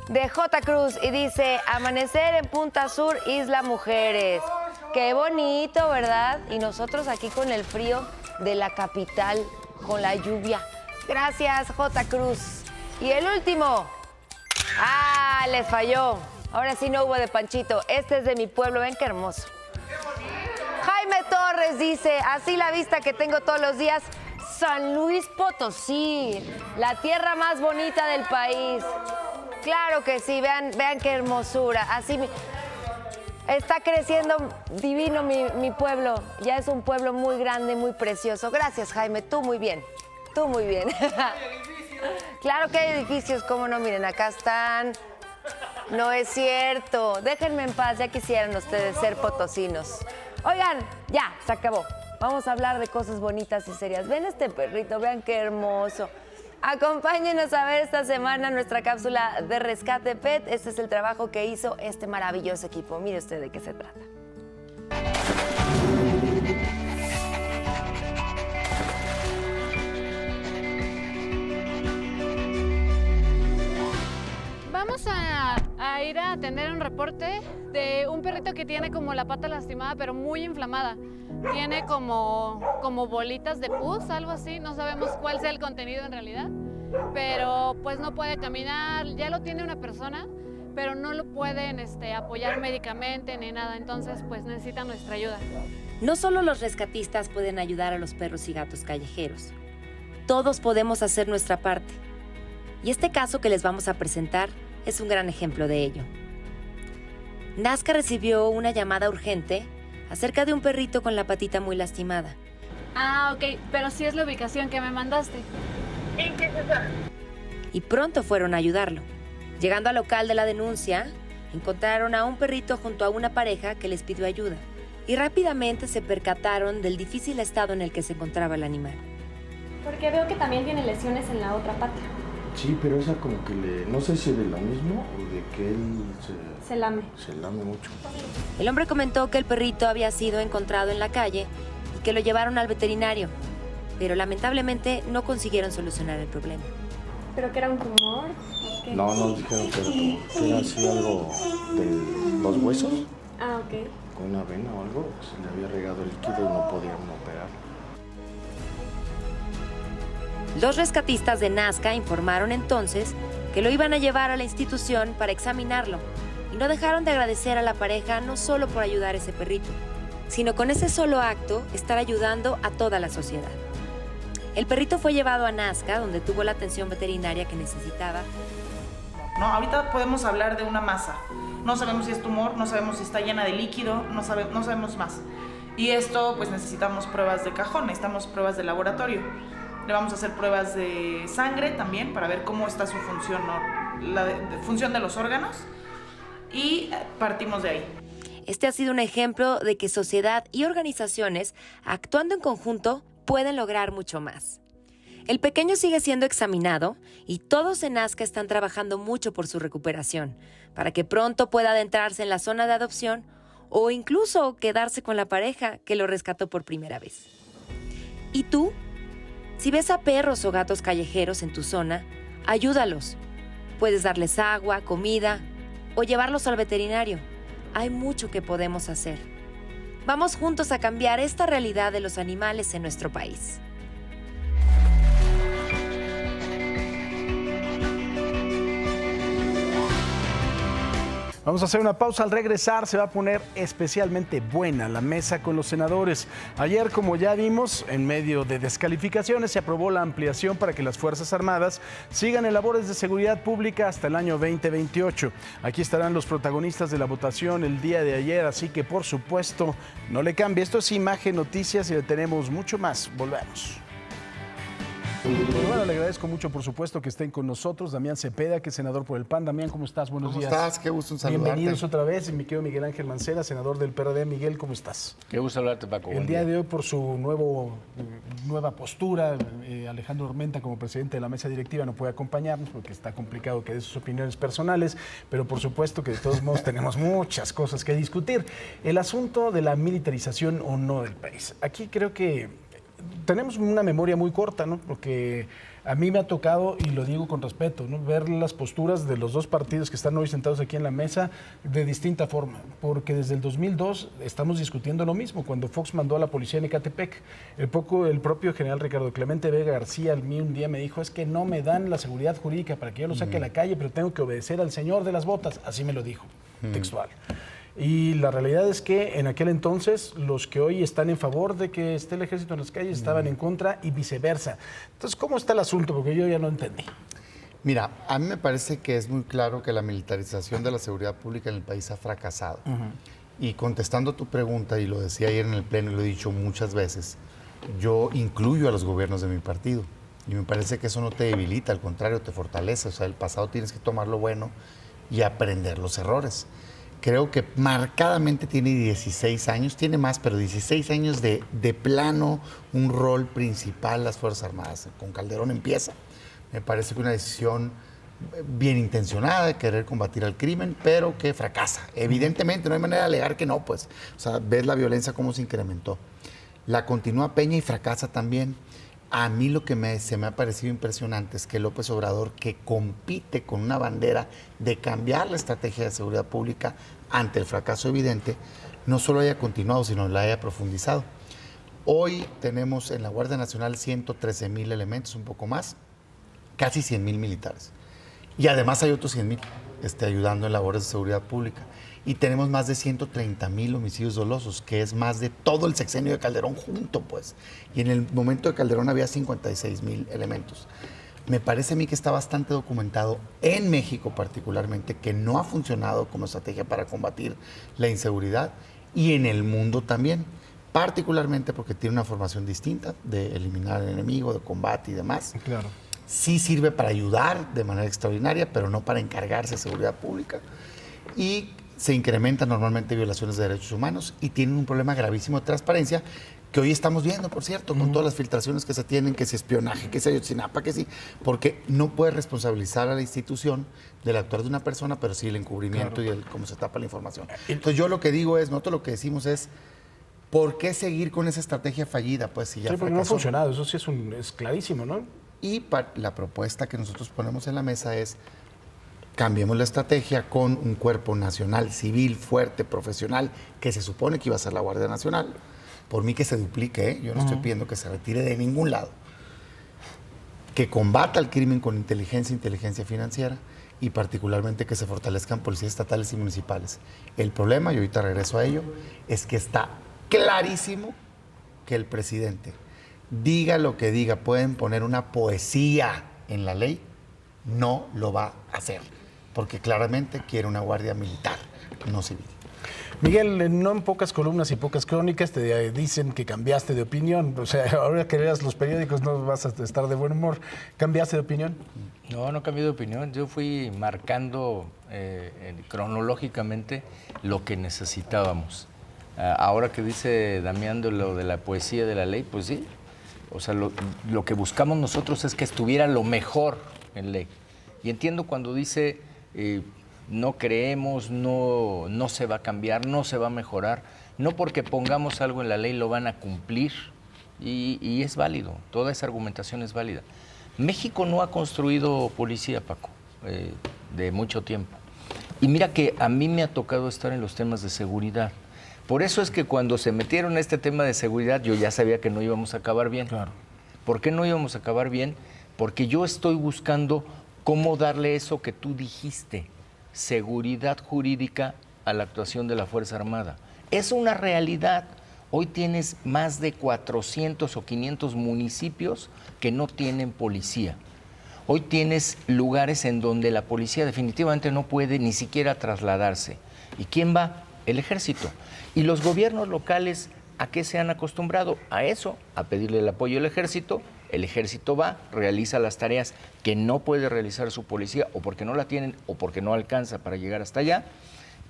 de J. Cruz y dice, amanecer en Punta Sur, Isla Mujeres. Qué bonito, ¿verdad? Y nosotros aquí con el frío de la capital, con la lluvia. Gracias, J. Cruz. Y el último. Les falló. Ahora sí no hubo de Panchito. Este es de mi pueblo, ven qué hermoso. Jaime Torres dice, así la vista que tengo todos los días, San Luis Potosí, la tierra más bonita del país. Claro que sí, vean qué hermosura. Así está creciendo divino mi pueblo. Ya es un pueblo muy grande, muy precioso. Gracias, Jaime, tú muy bien. Tú muy bien. Claro que hay edificios, cómo no, miren, acá están. No es cierto. Déjenme en paz, ya quisieran ustedes ser potosinos. Oigan, ya, se acabó. Vamos a hablar de cosas bonitas y serias. Ven este perrito, vean qué hermoso. Acompáñenos a ver esta semana nuestra cápsula de Rescate Pet. Este es el trabajo que hizo este maravilloso equipo. Mire usted de qué se trata. Vamos a ir a tener un reporte de un perrito que tiene como la pata lastimada, pero muy inflamada. Tiene como bolitas de pus, algo así. No sabemos cuál sea el contenido en realidad, pero pues no puede caminar. Ya lo tiene una persona, pero no lo pueden apoyar médicamente ni nada. Entonces pues necesita nuestra ayuda. No solo los rescatistas pueden ayudar a los perros y gatos callejeros. Todos podemos hacer nuestra parte. Y este caso que les vamos a presentar es un gran ejemplo de ello. Nazca recibió una llamada urgente acerca de un perrito con la patita muy lastimada. Ah, ok, pero sí es la ubicación que me mandaste. ¿En qué se sabe? Y pronto fueron a ayudarlo. Llegando al local de la denuncia, encontraron a un perrito junto a una pareja que les pidió ayuda. Y rápidamente se percataron del difícil estado en el que se encontraba el animal. Porque veo que también tiene lesiones en la otra pata. Sí, pero esa como que no sé si de lo mismo o de que él se lame mucho. El hombre comentó que el perrito había sido encontrado en la calle y que lo llevaron al veterinario, pero lamentablemente no consiguieron solucionar el problema. ¿Pero que era un tumor? ¿Qué? No, nos dijeron que era tumor, que era así algo de los huesos. Ah, ok. Con una vena o algo, se le había regado el líquido y no podían operarlo. Los rescatistas de Nazca informaron entonces que lo iban a llevar a la institución para examinarlo y no dejaron de agradecer a la pareja no solo por ayudar a ese perrito, sino con ese solo acto estar ayudando a toda la sociedad. El perrito fue llevado a Nazca, donde tuvo la atención veterinaria que necesitaba. No, ahorita podemos hablar de una masa. No sabemos si es tumor, no sabemos si está llena de líquido, no sabemos más. Y esto, pues necesitamos pruebas de cajón, necesitamos pruebas de laboratorio. Le vamos a hacer pruebas de sangre también para ver cómo está su función, la función de los órganos, y partimos de ahí. Este ha sido un ejemplo de que sociedad y organizaciones, actuando en conjunto, pueden lograr mucho más. El pequeño sigue siendo examinado y todos en Nazca están trabajando mucho por su recuperación, para que pronto pueda adentrarse en la zona de adopción o incluso quedarse con la pareja que lo rescató por primera vez. ¿Y tú? Si ves a perros o gatos callejeros en tu zona, ayúdalos. Puedes darles agua, comida o llevarlos al veterinario. Hay mucho que podemos hacer. Vamos juntos a cambiar esta realidad de los animales en nuestro país. Vamos a hacer una pausa. Al regresar se va a poner especialmente buena la mesa con los senadores. Ayer, como ya vimos, en medio de descalificaciones se aprobó la ampliación para que las Fuerzas Armadas sigan en labores de seguridad pública hasta el año 2028. Aquí estarán los protagonistas de la votación el día de ayer, así que por supuesto no le cambie. Esto es Imagen Noticias y tenemos mucho más. Volvemos. Bueno, le agradezco mucho, por supuesto, que estén con nosotros. Damián Cepeda, que es senador por el PAN. Damián, ¿cómo estás? Buenos días. ¿Cómo estás? Qué gusto en saludarte. Bienvenidos otra vez. Y mi querido Miguel Ángel Mancera, senador del PRD. Miguel, ¿cómo estás? Qué gusto hablarte, Paco. El día de hoy, por su nueva postura, Alejandro Armenta, como presidente de la mesa directiva, no puede acompañarnos porque está complicado que dé sus opiniones personales, pero por supuesto que de todos modos tenemos muchas cosas que discutir. El asunto de la militarización o no del país. Aquí creo que tenemos una memoria muy corta, ¿no? Porque a mí me ha tocado, y lo digo con respeto, ¿no?, ver las posturas de los dos partidos que están hoy sentados aquí en la mesa de distinta forma, porque desde el 2002 estamos discutiendo lo mismo, cuando Fox mandó a la policía en Ecatepec. El propio general Ricardo Clemente Vega García a mí un día me dijo, es que no me dan la seguridad jurídica para que yo lo saque a la calle, pero tengo que obedecer al señor de las botas, así me lo dijo, textual. Y la realidad es que en aquel entonces los que hoy están en favor de que esté el ejército en las calles estaban en contra y viceversa. Entonces, ¿cómo está el asunto? Porque yo ya no entendí. Mira, a mí me parece que es muy claro que la militarización de la seguridad pública en el país ha fracasado. Y contestando tu pregunta, y lo decía ayer en el pleno y lo he dicho muchas veces, yo incluyo a los gobiernos de mi partido. Y me parece que eso no te debilita, al contrario, te fortalece. O sea, el pasado tienes que tomar lo bueno y aprender los errores. Creo que marcadamente tiene 16 años, tiene más, pero 16 años de plano un rol principal las Fuerzas Armadas. Con Calderón empieza. Me parece que una decisión bien intencionada de querer combatir al crimen, pero que fracasa. Evidentemente, no hay manera de alegar que no, pues. O sea, ves la violencia cómo se incrementó. La continúa Peña y fracasa también. A mí lo que se me ha parecido impresionante es que López Obrador, que compite con una bandera de cambiar la estrategia de seguridad pública ante el fracaso evidente, no solo haya continuado, sino la haya profundizado. Hoy tenemos en la Guardia Nacional 113,000 elementos, un poco más, casi 100,000 militares. Y además hay otros 100,000 ayudando en labores de seguridad pública. Y tenemos más de 130,000 homicidios dolosos, que es más de todo el sexenio de Calderón junto, pues. Y en el momento de Calderón había 56,000 elementos. Me parece a mí que está bastante documentado, en México particularmente, que no ha funcionado como estrategia para combatir la inseguridad, y en el mundo también, particularmente porque tiene una formación distinta de eliminar al enemigo, de combate y demás. Claro. Sí sirve para ayudar de manera extraordinaria, pero no para encargarse de seguridad pública. Y se incrementan normalmente violaciones de derechos humanos y tienen un problema gravísimo de transparencia que hoy estamos viendo, por cierto, con todas las filtraciones que se tienen, que si espionaje, que si Ayotzinapa, que sí, porque no puedes responsabilizar a la institución del actuar de una persona, pero sí el encubrimiento y cómo se tapa la información. Entonces yo lo que digo es, nosotros lo que decimos es, ¿por qué seguir con esa estrategia fallida? Pues si ya sí, porque no ha funcionado, eso sí es clarísimo, ¿no? Y la propuesta que nosotros ponemos en la mesa es, cambiemos la estrategia con un cuerpo nacional, civil, fuerte, profesional, que se supone que iba a ser la Guardia Nacional. Por mí que se duplique, ¿eh? Yo no estoy pidiendo que se retire de ningún lado. Que combata el crimen con inteligencia financiera y particularmente que se fortalezcan policías estatales y municipales. El problema, y ahorita regreso a ello, es que está clarísimo que el presidente, diga lo que diga, pueden poner una poesía en la ley, no lo va a hacer, porque claramente quiere una guardia militar, no civil. Miguel, no en pocas columnas y pocas crónicas te dicen que cambiaste de opinión. O sea, ahora que leas los periódicos no vas a estar de buen humor. ¿Cambiaste de opinión? No cambié de opinión. Yo fui marcando cronológicamente lo que necesitábamos. Ahora que dice Damián de lo de la poesía de la ley, pues sí. O sea, lo que buscamos nosotros es que estuviera lo mejor en ley. Y entiendo cuando dice... no creemos, no se va a cambiar, no se va a mejorar. No porque pongamos algo en la ley lo van a cumplir y es válido, toda esa argumentación es válida. México no ha construido policía, Paco, de mucho tiempo. Y mira que a mí me ha tocado estar en los temas de seguridad. Por eso es que cuando se metieron a este tema de seguridad yo ya sabía que no íbamos a acabar bien. Claro. ¿Por qué no íbamos a acabar bien? Porque yo estoy buscando cómo darle eso que tú dijiste, seguridad jurídica a la actuación de la Fuerza Armada. Es una realidad. Hoy tienes más de 400 o 500 municipios que no tienen policía. Hoy tienes lugares en donde la policía definitivamente no puede ni siquiera trasladarse. ¿Y quién va? El ejército. Y los gobiernos locales, ¿a qué se han acostumbrado? A eso, a pedirle el apoyo al ejército. El ejército va, realiza las tareas que no puede realizar su policía o porque no la tienen o porque no alcanza para llegar hasta allá,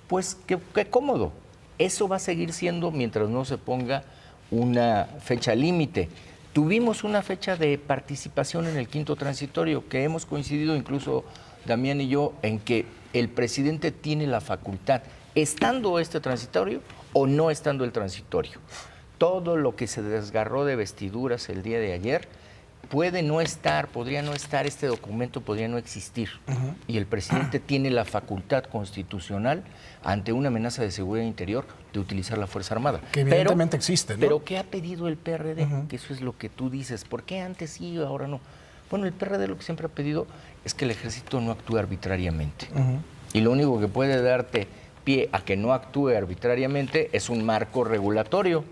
pues qué cómodo. Eso va a seguir siendo mientras no se ponga una fecha límite. Tuvimos una fecha de participación en el quinto transitorio que hemos coincidido incluso Damián y yo en que el presidente tiene la facultad, estando este transitorio o no estando el transitorio. todo lo que se desgarró de vestiduras el día de ayer puede no estar, podría no estar, este documento podría no existir. Y el presidente tiene la facultad constitucional ante una amenaza de seguridad interior de utilizar la Fuerza Armada. Que evidentemente existe, ¿no? Pero ¿qué ha pedido el PRD? Que eso es lo que tú dices. ¿Por qué antes sí y ahora no? Bueno, el PRD lo que siempre ha pedido es que el ejército no actúe arbitrariamente. Y lo único que puede darte pie a que no actúe arbitrariamente es un marco regulatorio.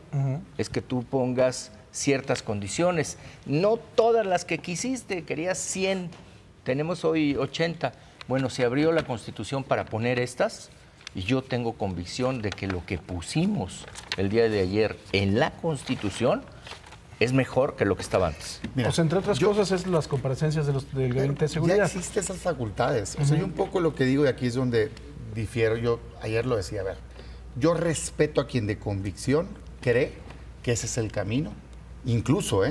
Es que tú pongas ciertas condiciones, no todas las que quisiste, querías 100, tenemos hoy 80. Bueno, se abrió la Constitución para poner estas, y yo tengo convicción de que lo que pusimos el día de ayer en la Constitución es mejor que lo que estaba antes. Mira, pues entre otras cosas es las comparecencias del Gabinete de Seguridad. Ya existen esas facultades. O sea, yo un poco lo que digo, y aquí es donde difiero, yo ayer lo decía, a ver, yo respeto a quien de convicción cree que ese es el camino. Incluso,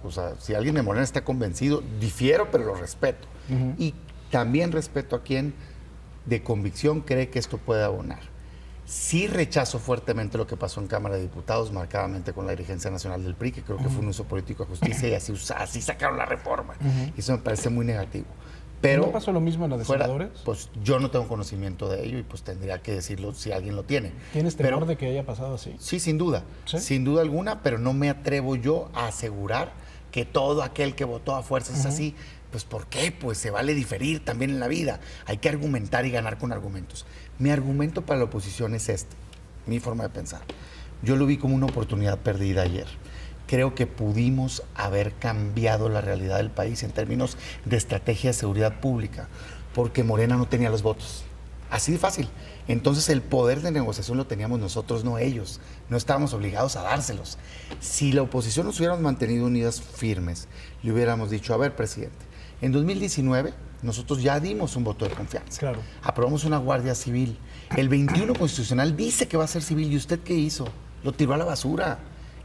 o sea, si alguien de Morena está convencido, difiero, pero lo respeto. Y también respeto a quien de convicción cree que esto puede abonar. Sí rechazo fuertemente lo que pasó en Cámara de Diputados, marcadamente con la dirigencia nacional del PRI, que creo que fue un uso político de justicia y así sacaron la reforma. Y eso me parece muy negativo. Pero ¿no pasó lo mismo en la de senadores? Pues yo no tengo conocimiento de ello y pues tendría que decirlo si alguien lo tiene. ¿Tienes temor de que haya pasado así? Sí, sin duda. ¿Sí? Sin duda alguna, pero no me atrevo yo a asegurar que todo aquel que votó a fuerzas es así. Pues ¿por qué? Pues se vale diferir también en la vida. Hay que argumentar y ganar con argumentos. Mi argumento para la oposición es mi forma de pensar. Yo lo vi como una oportunidad perdida ayer. Creo que pudimos haber cambiado la realidad del país en términos de estrategia de seguridad pública, porque Morena no tenía los votos. Así de fácil. Entonces el poder de negociación lo teníamos nosotros, no ellos. No estábamos obligados a dárselos. Si la oposición nos hubiéramos mantenido unidas firmes, le hubiéramos dicho, a ver, presidente, en 2019 nosotros ya dimos un voto de confianza. Claro. Aprobamos una Guardia Civil. El 21 Constitucional dice que va a ser civil. ¿Y usted qué hizo? Lo tiró a la basura.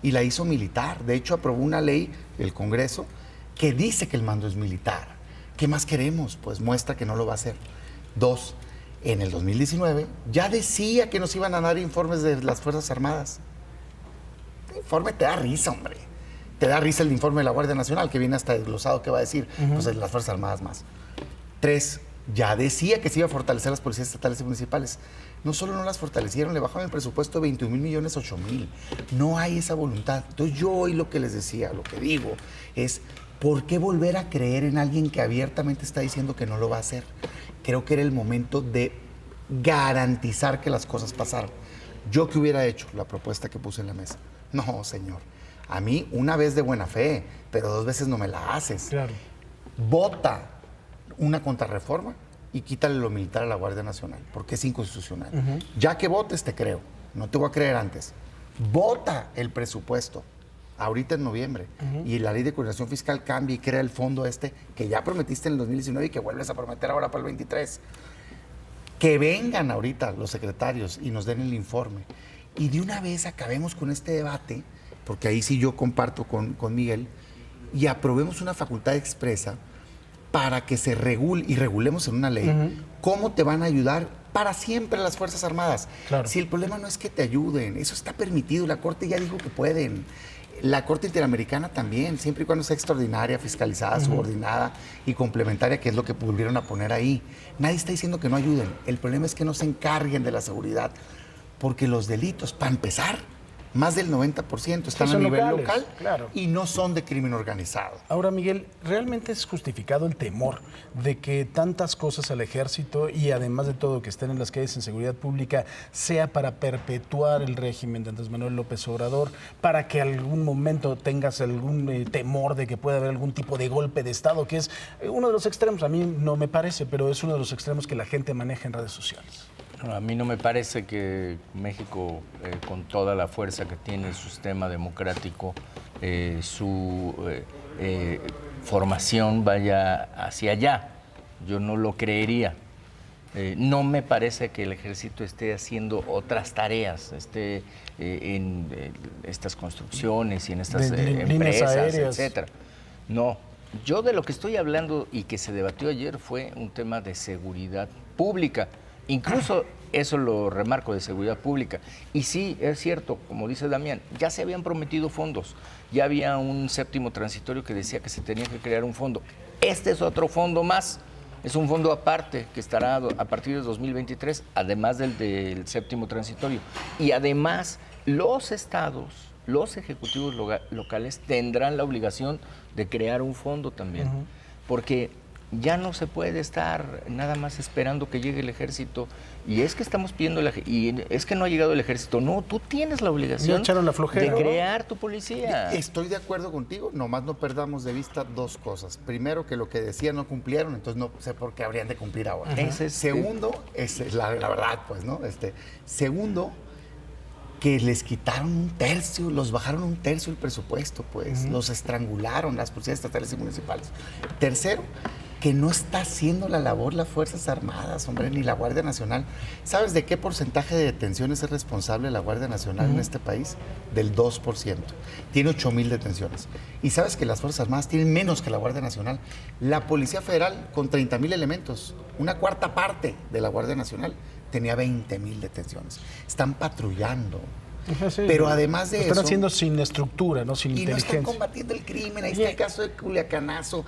Y la hizo militar. De hecho, aprobó una ley, el Congreso, que dice que el mando es militar. ¿Qué más queremos? Pues muestra que no lo va a hacer. 2, en el 2019 ya decía que nos iban a dar informes de las Fuerzas Armadas. El informe te da risa, hombre. Te da risa el informe de la Guardia Nacional, que viene hasta desglosado, ¿qué va a decir? Pues de las Fuerzas Armadas más. 3, ya decía que se iba a fortalecer las policías estatales y municipales. No solo no las fortalecieron, le bajaron el presupuesto de 21,000 millones, 8,000. No hay esa voluntad. Entonces yo hoy lo que les decía, lo que digo, es ¿por qué volver a creer en alguien que abiertamente está diciendo que no lo va a hacer? Creo que era el momento de garantizar que las cosas pasaran. ¿Yo qué hubiera hecho? La propuesta que puse en la mesa. No, señor. A mí una vez de buena fe, pero 2 veces no me la haces. Claro. Vota una contrarreforma y quítale lo militar a la Guardia Nacional, porque es inconstitucional. Ya que votes, te creo. No te voy a creer antes. Vota el presupuesto ahorita en noviembre y la ley de coordinación fiscal cambia y crea el fondo que ya prometiste en el 2019 y que vuelves a prometer ahora para el 23. Que vengan ahorita los secretarios y nos den el informe. Y de una vez acabemos con este debate, porque ahí sí yo comparto con Miguel, y aprobemos una facultad expresa para que se regule y regulemos en una ley cómo te van a ayudar para siempre las Fuerzas Armadas. Claro. Si el problema no es que te ayuden, eso está permitido, la Corte ya dijo que pueden. La Corte Interamericana también, siempre y cuando sea extraordinaria, fiscalizada, subordinada y complementaria, que es lo que volvieron a poner ahí. Nadie está diciendo que no ayuden. El problema es que no se encarguen de la seguridad, porque los delitos, para empezar, más del 90% están a nivel local y no son de crimen organizado. Ahora, Miguel, ¿realmente es justificado el temor de que tantas cosas al ejército y además de todo que estén en las calles en seguridad pública sea para perpetuar el régimen de Andrés Manuel López Obrador, para que algún momento tengas algún temor de que pueda haber algún tipo de golpe de Estado, que es uno de los extremos, a mí no me parece, pero es uno de los extremos que la gente maneja en redes sociales? A mí no me parece que México, con toda la fuerza que tiene su sistema democrático, su formación vaya hacia allá. Yo no lo creería. No me parece que el ejército esté haciendo otras tareas, esté en estas construcciones y en estas empresas, etcétera. No, yo de lo que estoy hablando y que se debatió ayer fue un tema de seguridad pública. Incluso eso lo remarco de seguridad pública. Y sí, es cierto, como dice Damián, ya se habían prometido fondos, ya había un séptimo transitorio que decía que se tenía que crear un fondo. Este es otro fondo más, es un fondo aparte que estará a partir de 2023, además del séptimo transitorio. Y además, los estados, los ejecutivos locales tendrán la obligación de crear un fondo también, porque ya no se puede estar nada más esperando que llegue el ejército. Y es que estamos pidiendo, y es que no ha llegado el ejército. No, tú tienes la obligación de crear tu policía. Estoy de acuerdo contigo, nomás no perdamos de vista dos cosas. Primero, que lo que decían no cumplieron, entonces no sé por qué habrían de cumplir ahora. Segundo, es la verdad, pues, ¿no? Segundo, que les quitaron un tercio, los bajaron un tercio el presupuesto, pues, los estrangularon las policías estatales y municipales. Tercero, que no está haciendo la labor las Fuerzas Armadas, hombre, ni la Guardia Nacional. ¿Sabes de qué porcentaje de detenciones es responsable la Guardia Nacional en este país? Del 2%. Tiene 8,000 detenciones. Y sabes que las Fuerzas Armadas tienen menos que la Guardia Nacional. La Policía Federal, con 30,000 elementos, una cuarta parte de la Guardia Nacional, tenía 20,000 detenciones. Están patrullando. Sí, pero además de eso... Están haciendo sin estructura, ¿no? Sin inteligencia. No están combatiendo el crimen. Ahí está el caso de Culiacanazo,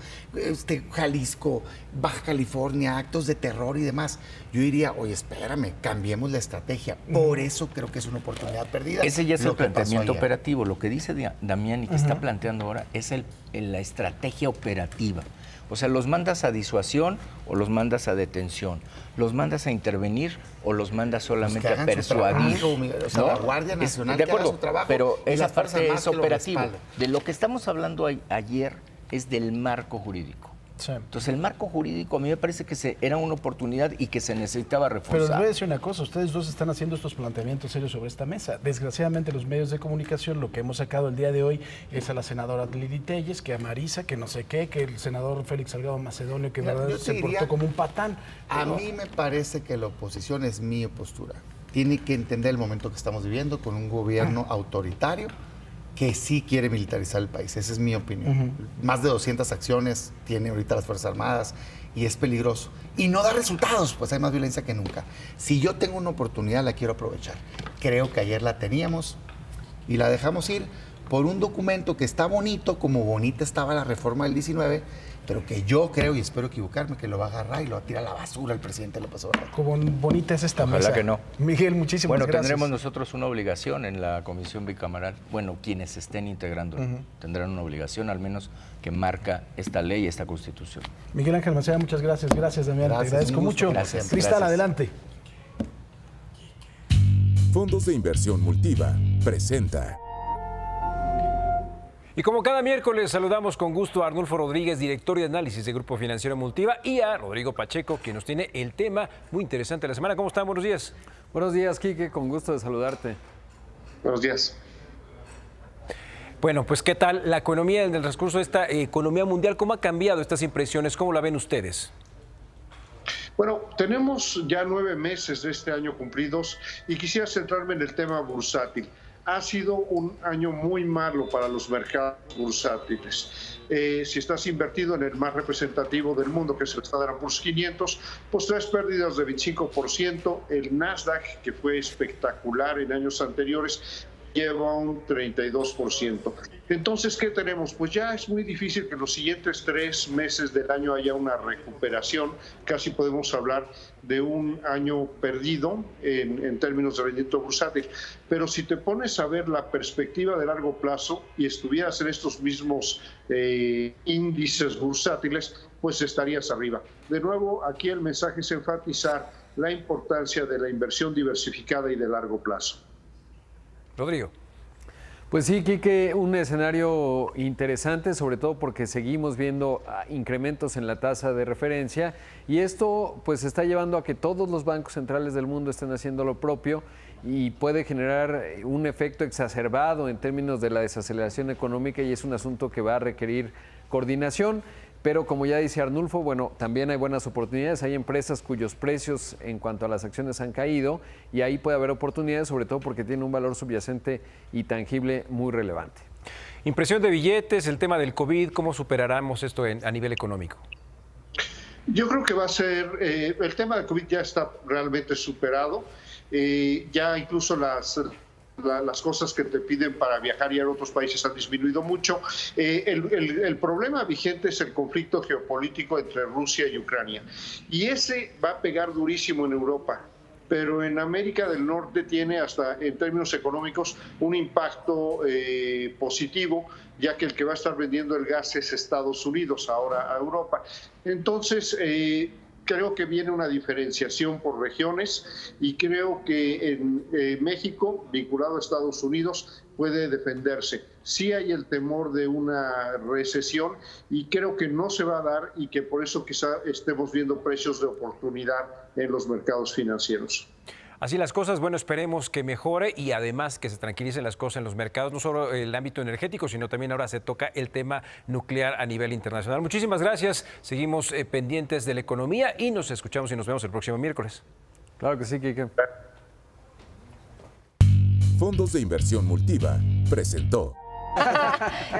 Jalisco, Baja California, actos de terror y demás. Yo diría, oye, espérame, cambiemos la estrategia. Por eso creo que es una oportunidad perdida. Ese ya es el planteamiento operativo. Lo que dice Damián y que está planteando ahora es la estrategia operativa. O sea, ¿los mandas a disuasión o los mandas a detención? ¿Los mandas a intervenir o los mandas solamente a persuadir? O sea, ¿no? La Guardia Nacional de acuerdo, que haga su trabajo, pero esa parte es operativa. operativa. De lo que estamos hablando ayer es del marco jurídico. Sí. Entonces, el marco jurídico a mí me parece que era una oportunidad y que se necesitaba reforzar. Pero les voy a decir una cosa, ustedes dos están haciendo estos planteamientos serios sobre esta mesa. Desgraciadamente, los medios de comunicación, lo que hemos sacado el día de hoy es a la senadora Lili Telles, que a Marisa, que no sé qué, que el senador Félix Salgado Macedonio, que se portó como un patán. A mí me parece que la oposición es mi postura. Tiene que entender el momento que estamos viviendo con un gobierno autoritario que sí quiere militarizar el país. Esa es mi opinión. Más de 200 acciones tiene ahorita las Fuerzas Armadas y es peligroso. Y no da resultados, pues hay más violencia que nunca. Si yo tengo una oportunidad, la quiero aprovechar. Creo que ayer la teníamos y la dejamos ir por un documento que está bonito, como bonita estaba la reforma del 19, pero que yo creo, y espero equivocarme, que lo va a agarrar y lo va a tirar a la basura el presidente López Obrador. Como bonita es esta mesa. Ojalá que no. Miguel, muchísimas gracias. Bueno, tendremos nosotros una obligación en la comisión bicameral. Bueno, quienes estén integrando tendrán una obligación, al menos que marca esta ley, esta constitución. Miguel Ángel Maceda, muchas gracias. Gracias, Damián. Te agradezco mucho. Gracias. Cristal, adelante. Fondos de Inversión Multiva presenta. Y como cada miércoles saludamos con gusto a Arnulfo Rodríguez, director de análisis de Grupo Financiero Multiva, y a Rodrigo Pacheco, que nos tiene el tema muy interesante de la semana. ¿Cómo están? Buenos días. Buenos días, Quique, con gusto de saludarte. Buenos días. Bueno, pues ¿qué tal la economía en el transcurso de esta economía mundial? ¿Cómo ha cambiado estas impresiones? ¿Cómo la ven ustedes? Bueno, tenemos ya 9 meses de este año cumplidos y quisiera centrarme en el tema bursátil. Ha sido un año muy malo para los mercados bursátiles. Si estás invertido en el más representativo del mundo, que es el Standard & Poor's 500, pues traes pérdidas de 25%. El Nasdaq, que fue espectacular en años anteriores, lleva un 32%. Entonces, ¿qué tenemos? Pues ya es muy difícil que en los siguientes 3 meses del año haya una recuperación. Casi podemos hablar de un año perdido en términos de rendimiento bursátil. Pero si te pones a ver la perspectiva de largo plazo y estuvieras en estos mismos índices bursátiles, pues estarías arriba. De nuevo, aquí el mensaje es enfatizar la importancia de la inversión diversificada y de largo plazo. Rodrigo. Pues sí, Quique, un escenario interesante, sobre todo porque seguimos viendo incrementos en la tasa de referencia y esto pues está llevando a que todos los bancos centrales del mundo estén haciendo lo propio y puede generar un efecto exacerbado en términos de la desaceleración económica y es un asunto que va a requerir coordinación. Pero como ya dice Arnulfo, bueno, también hay buenas oportunidades. Hay empresas cuyos precios en cuanto a las acciones han caído y ahí puede haber oportunidades, sobre todo porque tiene un valor subyacente y tangible muy relevante. Impresión de billetes, el tema del COVID, ¿cómo superaremos esto a nivel económico? Yo creo que va a ser, el tema de COVID ya está realmente superado, ya incluso las cosas que te piden para viajar y ir a otros países han disminuido mucho. El problema vigente es el conflicto geopolítico entre Rusia y Ucrania. Y ese va a pegar durísimo en Europa. Pero en América del Norte tiene hasta en términos económicos un impacto positivo, ya que el que va a estar vendiendo el gas es Estados Unidos ahora a Europa. Entonces, creo que viene una diferenciación por regiones y creo que en México, vinculado a Estados Unidos, puede defenderse. Sí hay el temor de una recesión y creo que no se va a dar y que por eso quizá estemos viendo precios de oportunidad en los mercados financieros. Así las cosas, bueno, esperemos que mejore y además que se tranquilicen las cosas en los mercados, no solo el ámbito energético, sino también ahora se toca el tema nuclear a nivel internacional. Muchísimas gracias, seguimos pendientes de la economía y nos escuchamos y nos vemos el próximo miércoles. Claro que sí, Kike. Fondos de Inversión Multiva presentó.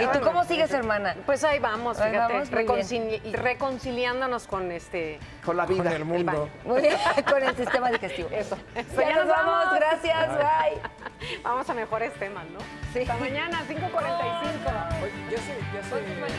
¿Y tú cómo sigues, hermana? Pues ahí vamos, Ahí fíjate, vamos, muy bien. reconciliándonos con la vida, con el mundo, muy bien, con el sistema digestivo. Eso. Ya nos vamos, gracias, bye. Vamos a mejores temas, ¿no? Sí. Hasta mañana, 5:45. Ya sé.